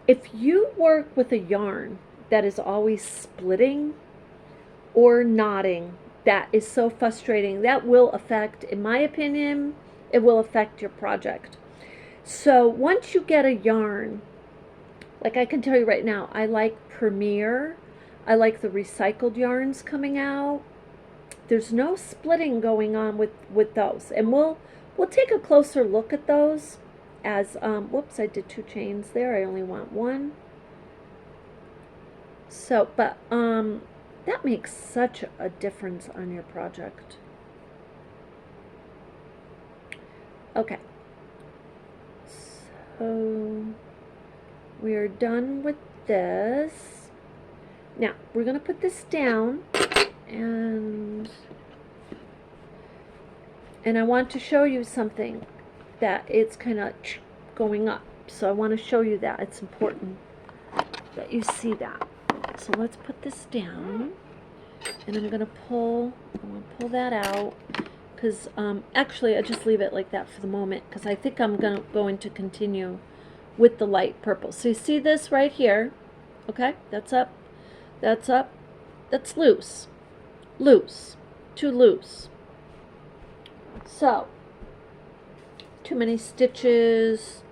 If you work with a yarn that is always splitting or knotting, that is so frustrating. That will affect, in my opinion, it will affect your project. So once you get a yarn, like I can tell you right now, I like Premier. I like the recycled yarns coming out. There's no splitting going on with those. And we'll take a closer look at those as, whoops, I did 2 chains there. I only want 1. So, but that makes such a difference on your project. Okay. So we are done with this. Now, we're going to put this down, and I want to show you something that it's kind of going up. So I want to show you that. It's important that you see that. So let's put this down, and I'm going to pull that out, because actually I just leave it like that for the moment, because I think I'm going to continue with the light purple. So you see this right here, okay? That's up, that's up, that's loose, loose, too loose. So, too many stitches.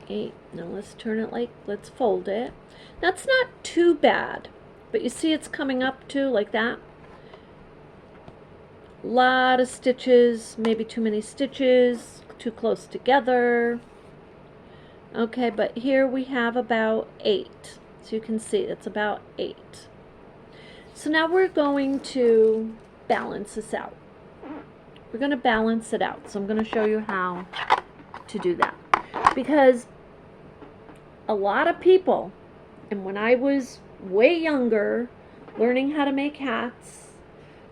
8. Now let's turn it let's fold it. That's not too bad, but you see it's coming up too, like that. A lot of stitches, maybe too many stitches, too close together. Okay, but here we have about 8. So you can see it's about 8. So now we're going to balance this out. We're going to balance it out. So I'm going to show you how to do that. Because a lot of people, and when I was way younger, learning how to make hats,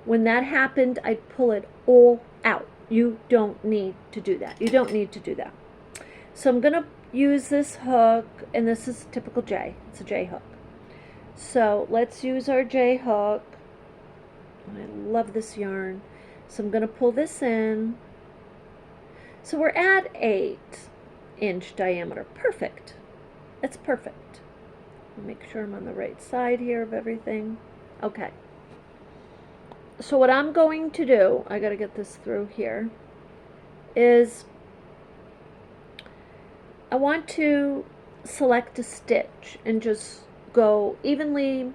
when that happened, I'd pull it all out. You don't need to do that. You don't need to do that. So I'm going to use this hook, and this is a typical J. It's a J hook. So let's use our J hook. I love this yarn. So I'm going to pull this in. So we're at 8-inch diameter. Perfect. It's perfect. Make sure I'm on the right side here of everything. Okay. So what I'm going to do, I got to get this through here, is I want to select a stitch and just go evenly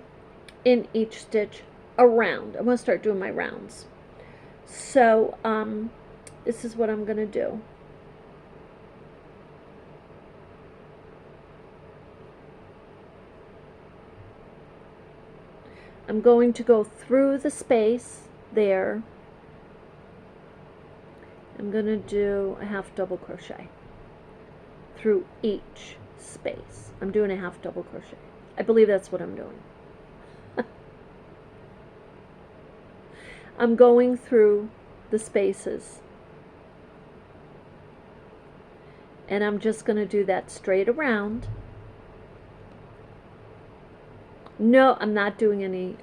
in each stitch around. I'm going to start doing my rounds. So this is what I'm going to do. I'm going to go through the space there. I'm going to do a half double crochet through each space. I'm doing a half double crochet. I believe that's what I'm doing. I'm going through the spaces, and I'm just going to do that straight around. No, I'm not doing any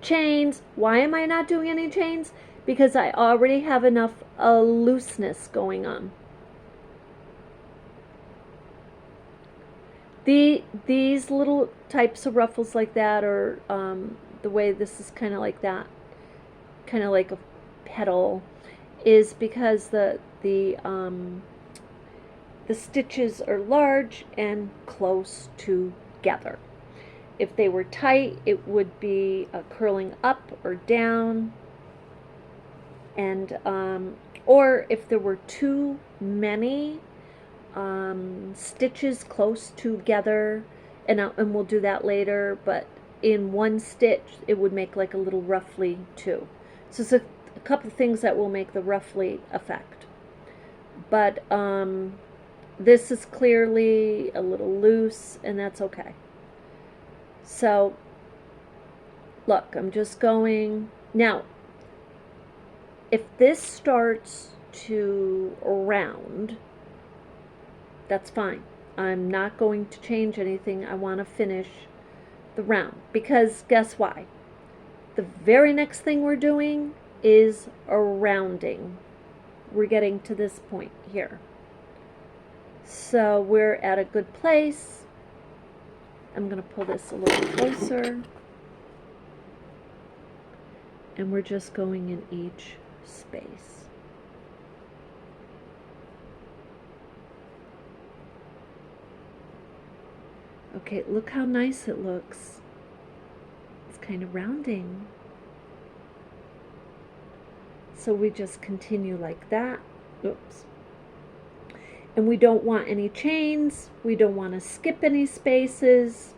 chains. Why am I not doing any chains? Because I already have enough looseness going on. These little types of ruffles like that, or the way this is kind of like that, kind of like a petal, is because the stitches are large and close together. If they were tight, it would be curling up or down, and or if there were too many stitches close together, and we'll do that later, but in one stitch it would make like a little ruffly too. So it's a couple things that will make the ruffly effect. But this is clearly a little loose, and that's okay. So look, I'm just going now. If this starts to round, that's fine. I'm not going to change anything. I want to finish the round, because guess why? The very next thing we're doing is a rounding. We're getting to this point here. So we're at a good place. I'm going to pull this a little closer. And we're just going in each space. Okay, look how nice it looks. It's kind of rounding. So we just continue like that. Oops. And we don't want any chains. We don't want to skip any spaces.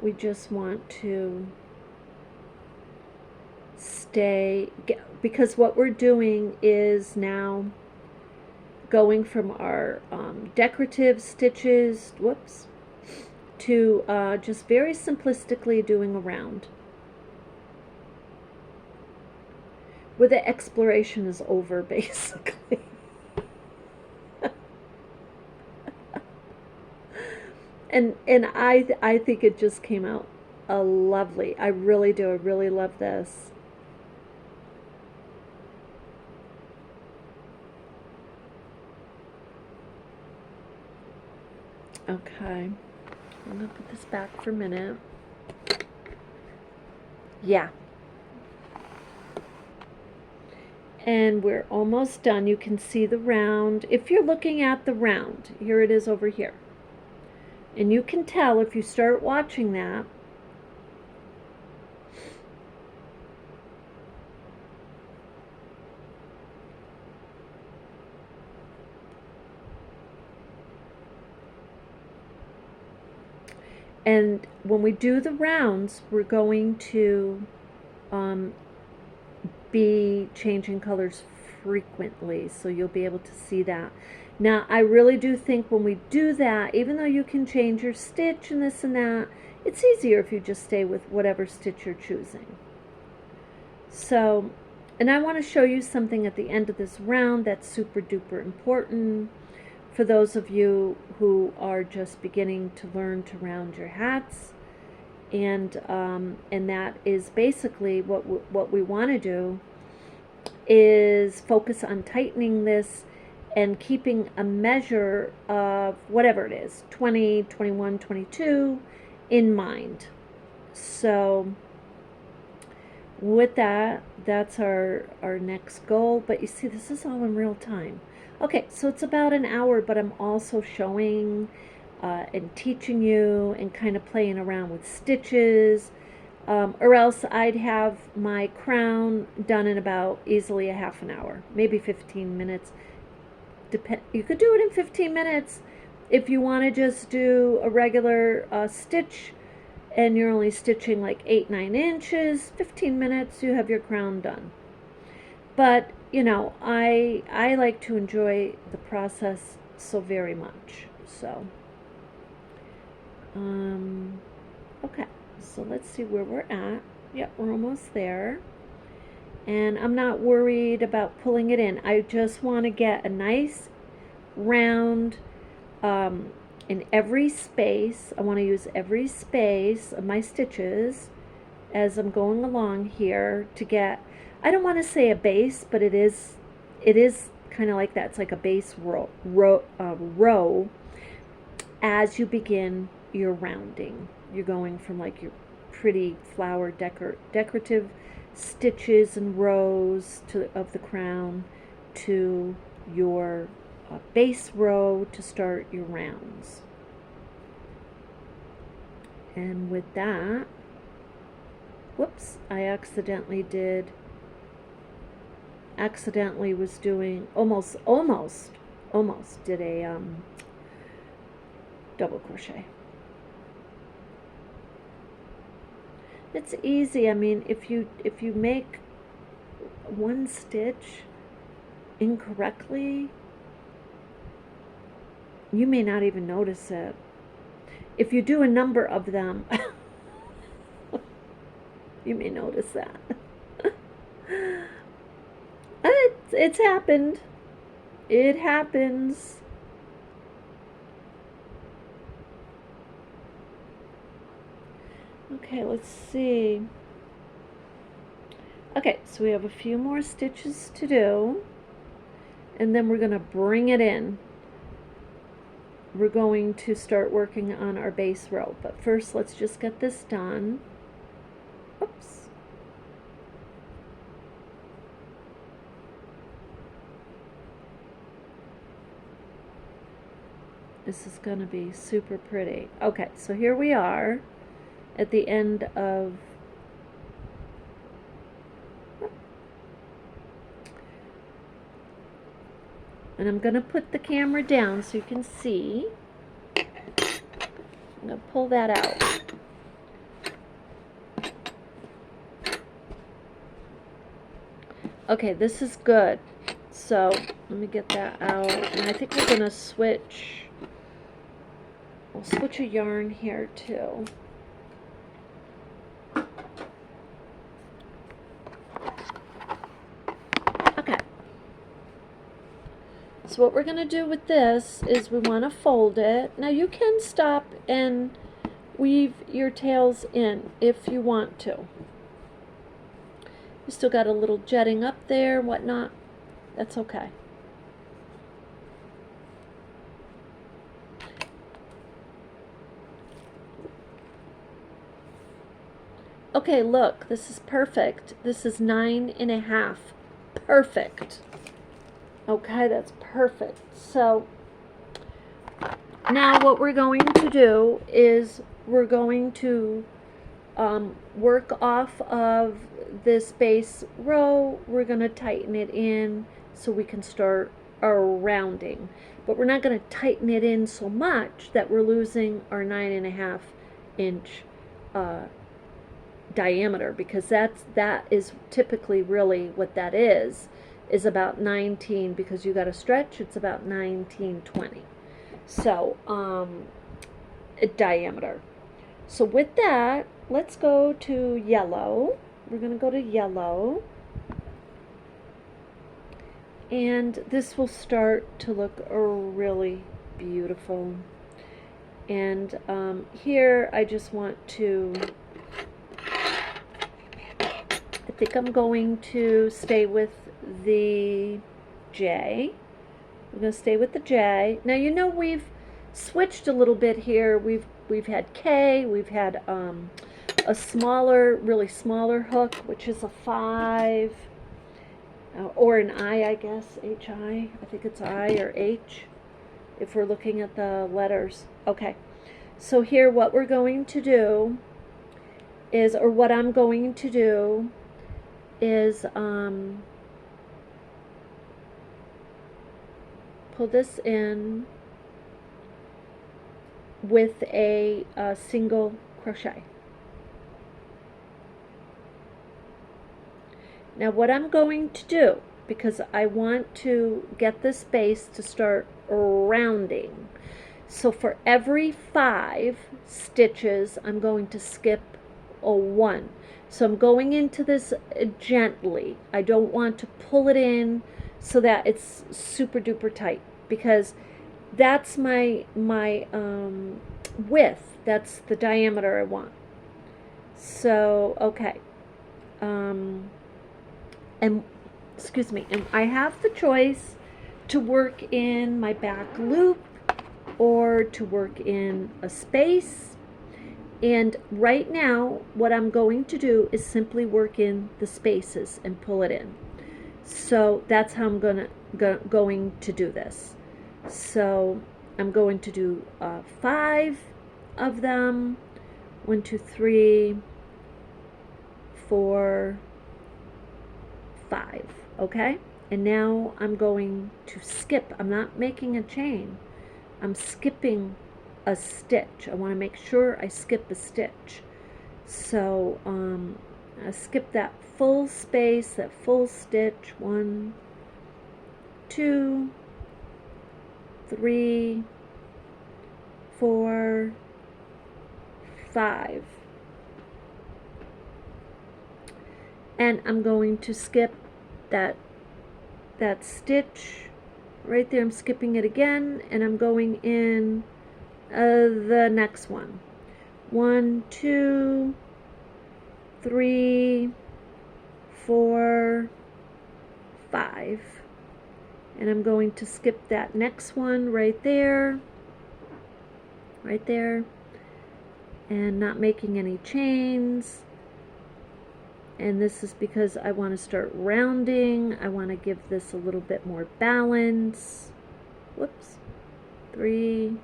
We just want to stay, because what we're doing is now going from our decorative stitches, whoops, to just very simplistically doing a round, where the exploration is over, basically. And I think it just came out lovely. I really do. I really love this. Okay. I'm going to put this back for a minute. Yeah. And we're almost done. You can see the round. If you're looking at the round, here it is over here. And you can tell if you start watching that, and when we do the rounds, we're going to be changing colors frequently, so you'll be able to see that. Now, I really do think when we do that, even though you can change your stitch and this and that, it's easier if you just stay with whatever stitch you're choosing. So, and I want to show you something at the end of this round that's super duper important for those of you who are just beginning to learn to round your hats. And that is basically what we want to do, is focus on tightening this and keeping a measure of whatever it is, 20, 21, 22 in mind. So with that, that's our next goal. But you see, this is all in real time. Okay, so it's about an hour, but I'm also showing and teaching you and kind of playing around with stitches, or else I'd have my crown done in about easily a half an hour, maybe 15 minutes. You could do it in 15 minutes if you want to just do a regular stitch and you're only stitching like 8-9 inches. 15 minutes, you have your crown done. But you know, I like to enjoy the process so very much. So okay, so let's see where we're at. Yep, we're almost there. And I'm not worried about pulling it in. I just want to get a nice round in every space. I want to use every space of my stitches as I'm going along here to get, I don't want to say a base, but it is kind of like that. It's like a base row as you begin your rounding. You're going from like your pretty flower decorative stitches and rows of the crown to your base row to start your rounds. And with that, whoops, I accidentally was doing almost did a double crochet. It's easy. I mean, if you make one stitch incorrectly, you may not even notice it. If you do a number of them, you may notice that. It's happened. It happens. Okay, let's see. Okay, so we have a few more stitches to do, and then we're going to bring it in. We're going to start working on our base row, but first let's just get this done. Oops. This is going to be super pretty. Okay, so here we are at the end of and I'm going to put the camera down so you can see. I'm going to pull that out. Okay, this is good. So let me get that out. And I think we're going to switch. We'll switch a yarn here too. So what we're going to do with this is we want to fold it. Now you can stop and weave your tails in if you want to. You still got a little jetting up there, whatnot. That's okay. Okay, look, this is perfect. This is 9.5. Perfect. Okay, that's perfect. So now what we're going to do is we're going to work off of this base row. We're going to tighten it in so we can start our rounding. But we're not going to tighten it in so much that we're losing our 9.5 inch diameter, because that is typically really what that is about 19, because you got to stretch, it's about 19-20. So diameter. So with that, let's go to yellow. We're going to go to yellow, and this will start to look really beautiful. And here I just want to, I think I'm going to stay with the J. I'm going to stay with the J. Now you know we've switched a little bit here. We've had K, we've had a smaller, really smaller hook, which is a 5, or an I guess, H-I. I think it's I or H, if we're looking at the letters. Okay, so here what we're going to do is, or what I'm going to do is pull this in with a single crochet. Now what I'm going to do, because I want to get this base to start rounding, so for every 5 stitches I'm going to skip a 1. So I'm going into this gently. I don't want to pull it in so that it's super duper tight, because that's my width, that's the diameter I want. So okay, and excuse me, and I have the choice to work in my back loop or to work in a space. And right now what I'm going to do is simply work in the spaces and pull it in. So that's how I'm going to do this. So I'm going to do 5 of them 1, 2, 3, 4, 5. Okay, and now I'm going to skip. I'm not making a chain, I'm skipping a stitch. I want to make sure I skip a stitch. So I skip that full space, that full stitch. 1, 2, 3, 4, 5. And I'm going to skip that stitch right there. I'm skipping it again, and I'm going in the next one. 1, 2, 3, 4, 5. And I'm going to skip that next one right there, and not making any chains. And this is because I want to start rounding. I want to give this a little bit more balance. Whoops. 3,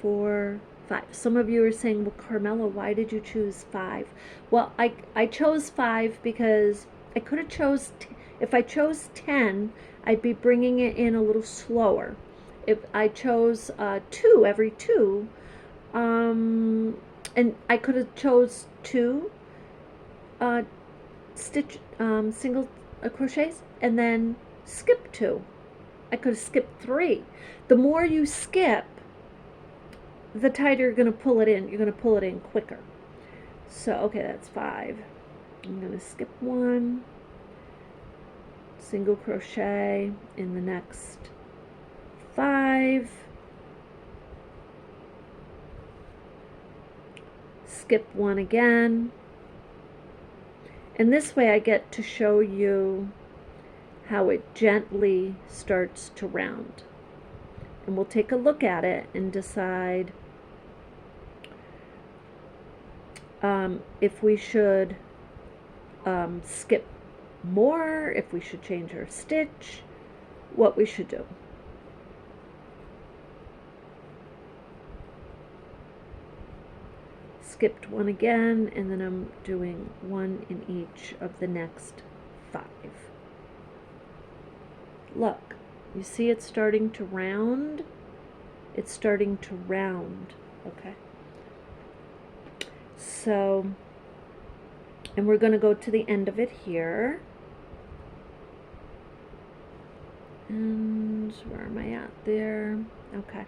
4, 5. Some of you are saying, well, Carmella, why did you choose 5? Well, I chose 5 because I could have chose, if I chose 10, I'd be bringing it in a little slower. If I chose 2, every 2, and I could have chose 2 single crochets and then skip 2. I could have skipped 3. The more you skip, the tighter you're going to pull it in. You're going to pull it in quicker. So, okay, that's 5. I'm going to skip 1, single crochet in the next 5, skip 1 again, and this way I get to show you how it gently starts to round. And we'll take a look at it and decide if we should skip more, if we should change our stitch, what we should do. Skipped 1 again, and then I'm doing 1 in each of the next 5. Look, you see it's starting to round? It's starting to round, okay? So, and we're going to go to the end of it here. And where am I at there? Okay.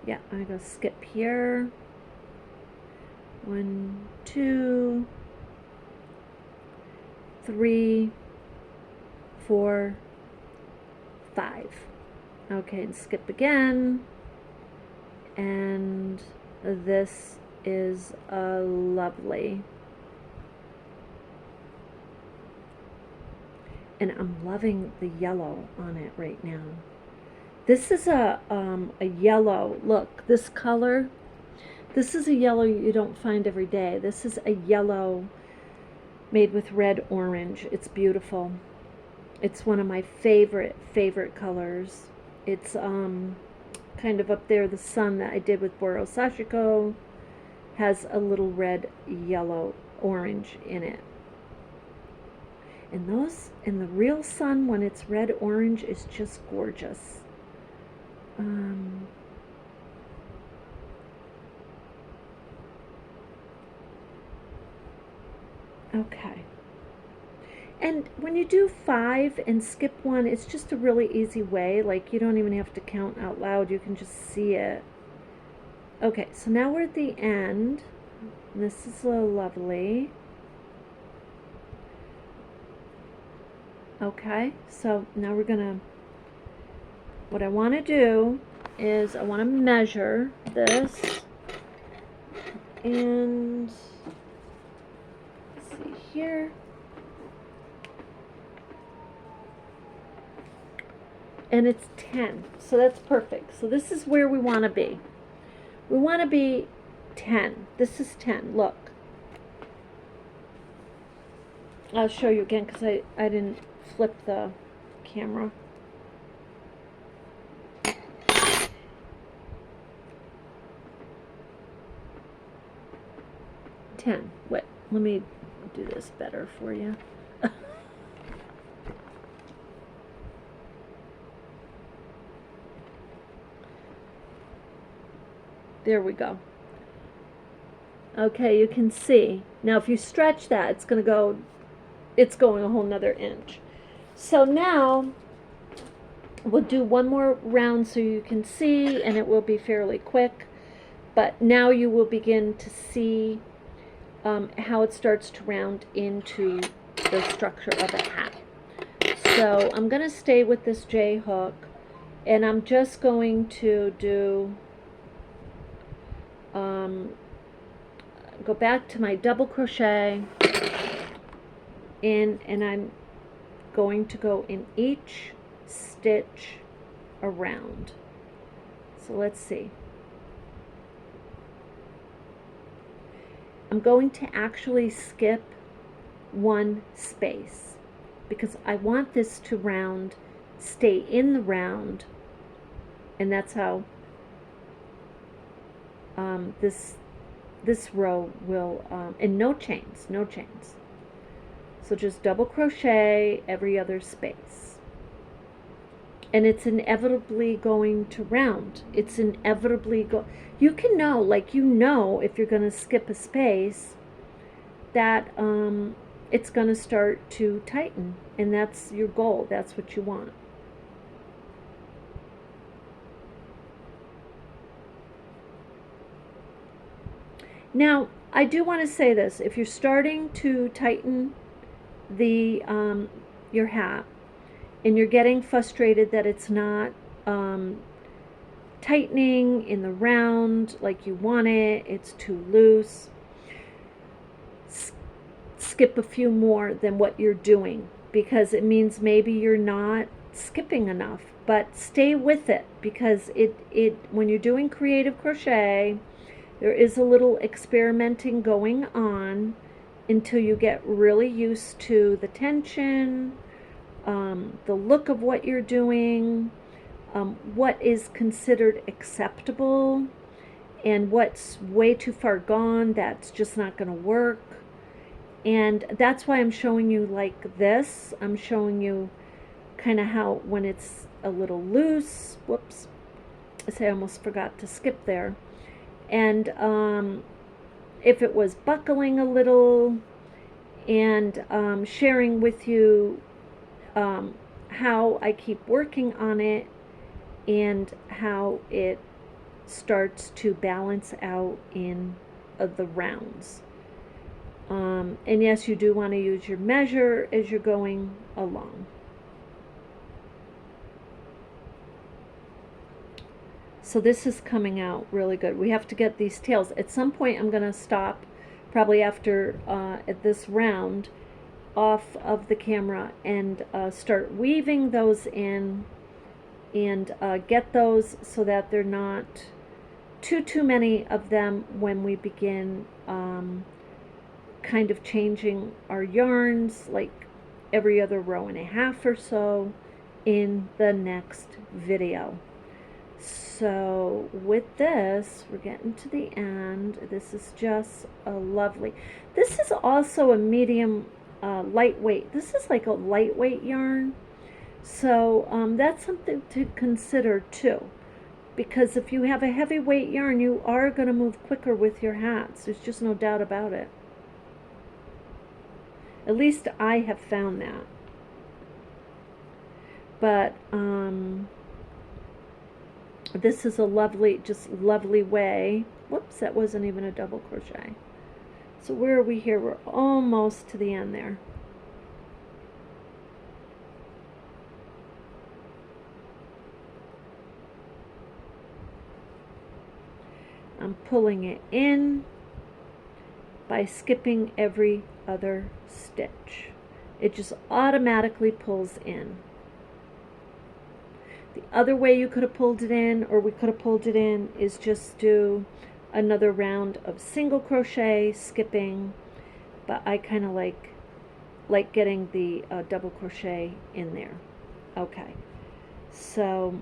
Yeah, I'm going to skip here. 1, 2, 3, 4, 5. Okay, and skip again. And this is lovely. And I'm loving the yellow on it right now. This is a yellow. Look, this color. This is a yellow you don't find every day. This is a yellow made with red orange. It's beautiful. It's one of my favorite colors. It's kind of up there. The sun that I did with Boro Sashiko has a little red, yellow, orange in it. And those in the real sun, when it's red orange, is just gorgeous. Okay. And when you do 5 and skip 1, it's just a really easy way. Like, you don't even have to count out loud. You can just see it. Okay, so now we're at the end. This is lovely. Okay, so now we're gonna, what I want to do is I want to measure this, and let's see here. And it's 10, so that's perfect. So this is where we want to be. We want to be 10. This is 10. Look, I'll show you again because I didn't flip the camera. 10. Wait, let me do this better for you. There we go. Okay, you can see. Now if you stretch that, it's going a whole nother inch. So now we'll do one more round so you can see, and it will be fairly quick. But now you will begin to see how it starts to round into the structure of a hat. So I'm going to stay with this J hook, and I'm just going to do go back to my double crochet in, and I'm going to go in each stitch around. So let's see. I'm going to actually skip one space because I want this to round, stay in the round, and that's how this row will, and no chains. So just double crochet every other space. And it's inevitably going to round. It's inevitably you can know, like if you're going to skip a space, that it's going to start to tighten. And that's your goal. That's what you want. Now, I do want to say this. If you're starting to tighten the your hat, and you're getting frustrated that it's not tightening in the round like you want it, it's too loose, skip a few more than what you're doing, because it means maybe you're not skipping enough. But stay with it, because when you're doing creative crochet, there is a little experimenting going on until you get really used to the tension, the look of what you're doing, what is considered acceptable, and what's way too far gone that's just not going to work. And that's why I'm showing you like this. I'm showing you kind of how when it's a little loose, whoops, I almost forgot to skip there. And if it was buckling a little, and sharing with you how I keep working on it and how it starts to balance out in the rounds. And yes, you do want to use your measure as you're going along. So this is coming out really good. We have to get these tails. At some point I'm going to stop, probably after at this round, off of the camera and start weaving those in, and get those so that they're not too many of them when we begin kind of changing our yarns, like every other row and a half or so in the next video. So with this, we're getting to the end. This is just a lovely. This is also a medium lightweight. This is like a lightweight yarn. So that's something to consider too. Because if you have a heavyweight yarn, you are going to move quicker with your hats. There's just no doubt about it. At least I have found that. But this is a lovely, just lovely way. Whoops, that wasn't even a double crochet. So where are we here? We're almost to the end there. I'm pulling it in by skipping every other stitch. It just automatically pulls in. The other way you could have pulled it in, or we could have pulled it in, is just do another round of single crochet, skipping, but I kind of like getting the double crochet in there. Okay, so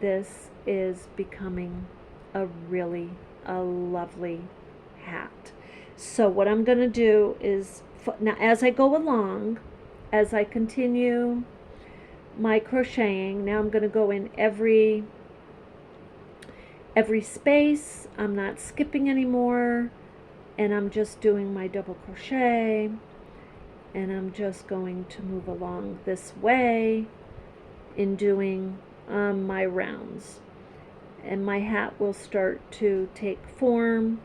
this is becoming a really a lovely hat. So what I'm going to do is, now as I go along, as I continue my crocheting, now I'm going to go in every space. I'm not skipping anymore, and I'm just doing my double crochet, and I'm just going to move along this way in doing my rounds, and my hat will start to take form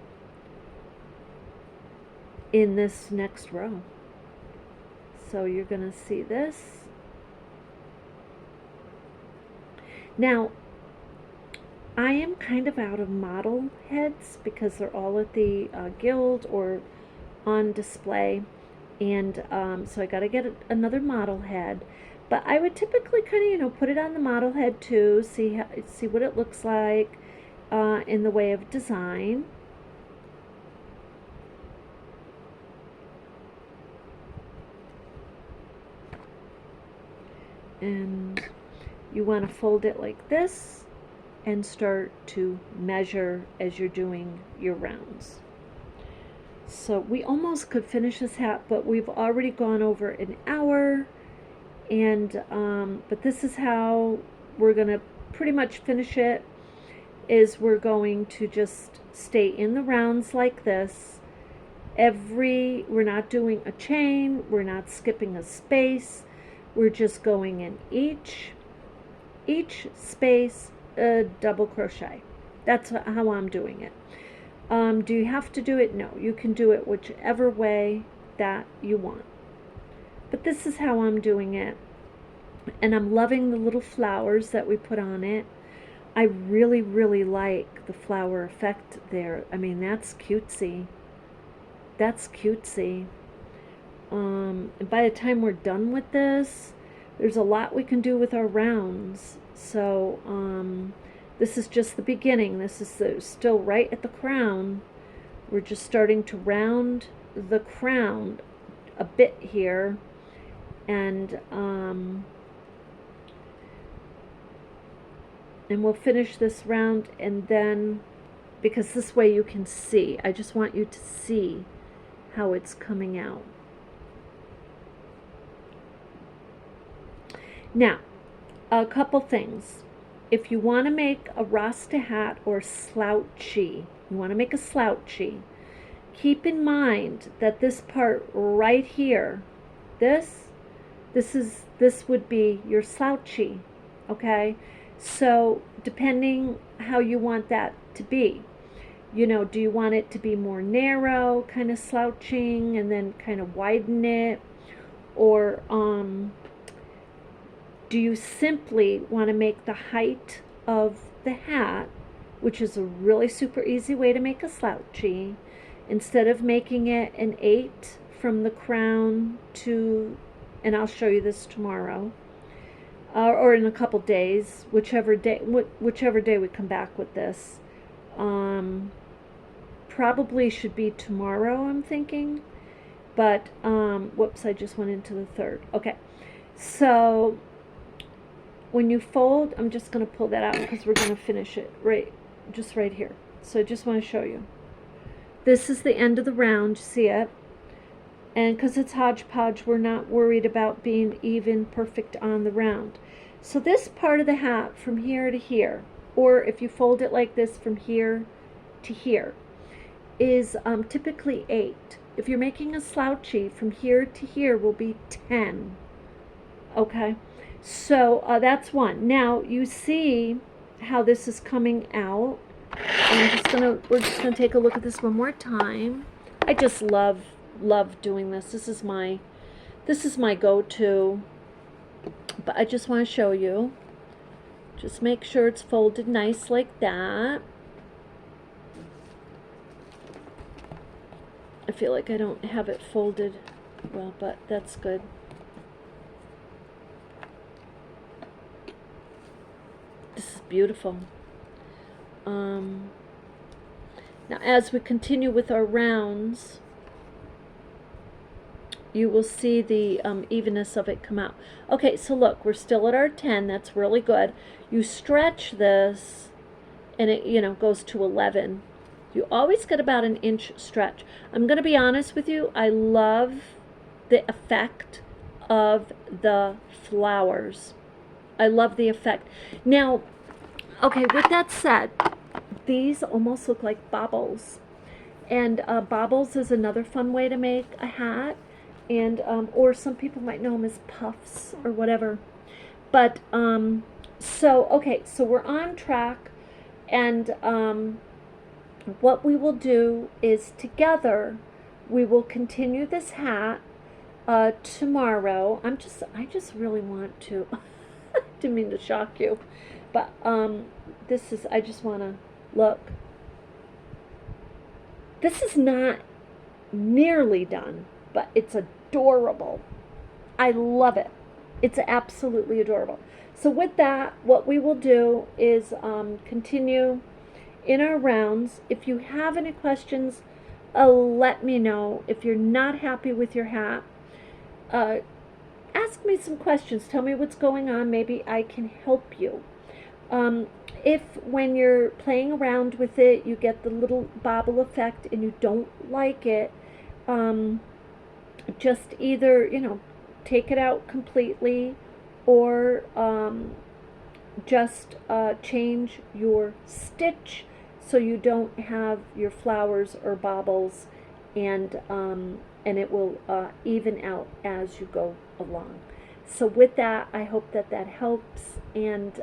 in this next row. So you're going to see this. Now, I am kind of out of model heads because they're all at the guild or on display, and so I got to get another model head. But I would typically kind of, put it on the model head too, see what it looks like in the way of design. And you want to fold it like this and start to measure as you're doing your rounds. So we almost could finish this hat, but we've already gone over an hour, and but this is how we're gonna pretty much finish it, is we're going to just stay in the rounds like this. We're not doing a chain, we're not skipping a space, we're just going in each space a double crochet. That's how I'm doing it. Do you have to do it? No, you can do it whichever way that you want. But this is how I'm doing it. And I'm loving the little flowers that we put on it. I really, really like the flower effect there. I mean, that's cutesy. That's cutesy. And by the time we're done with this, there's a lot we can do with our rounds. So this is just the beginning. This is still right at the crown. We're just starting to round the crown a bit here, and we'll finish this round, and then, because this way you can see, I just want you to see how it's coming out. Now, a couple things. If you want to make a Rasta hat or slouchy, you want to make a slouchy, keep in mind that this part right here, this would be your slouchy, okay? So depending how you want that to be, do you want it to be more narrow, kind of slouching, and then kind of widen it, or do you simply want to make the height of the hat, which is a really super easy way to make a slouchy, instead of making it an 8 from the crown to, and I'll show you this tomorrow, or in a couple days, whichever day we come back with this. Probably should be tomorrow, I'm thinking, but whoops, I just went into the 3rd. Okay, so when you fold, I'm just going to pull that out because we're going to finish it right here. So I just want to show you. This is the end of the round, you see it? And because it's hodgepodge, we're not worried about being even perfect on the round. So this part of the hat from here to here, or if you fold it like this from here to here, is typically 8. If you're making a slouchy, from here to here will be 10. Okay? So that's one. Now you see how this is coming out. We're just gonna take a look at this one more time. I just love doing this. This is my go-to. But I just want to show you. Just make sure it's folded nice like that. I feel like I don't have it folded well, but that's good. This is beautiful. Now as we continue with our rounds, you will see the evenness of it come out. Okay, so look, we're still at our 10. That's really good. You stretch this, and it goes to 11. You always get about an inch stretch. I'm going to be honest with you, I love the effect of the flowers. I love the effect. Now, okay, with that said, these almost look like baubles. And baubles is another fun way to make a hat. And, or some people might know them as puffs or whatever. But, okay, so we're on track. And what we will do is together, we will continue this hat tomorrow. I just really want to, didn't mean to shock you, but I just want to look. This is not nearly done, but it's adorable. I love it. It's absolutely adorable. So with that, what we will do is continue in our rounds. If you have any questions, let me know. If you're not happy with your hat, ask me some questions. Tell me what's going on. Maybe I can help you. If when you're playing around with it, you get the little bobble effect and you don't like it, just either, take it out completely, or just change your stitch so you don't have your flowers or baubles, and it will even out as you go along. So with that, I hope that helps, and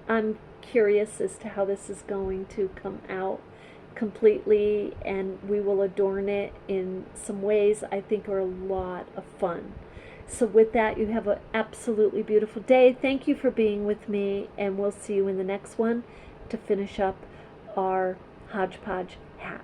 I'm curious as to how this is going to come out completely, and we will adorn it in some ways I think are a lot of fun. So with that, you have an absolutely beautiful day. Thank you for being with me, and we'll see you in the next one to finish up our hodgepodge hat.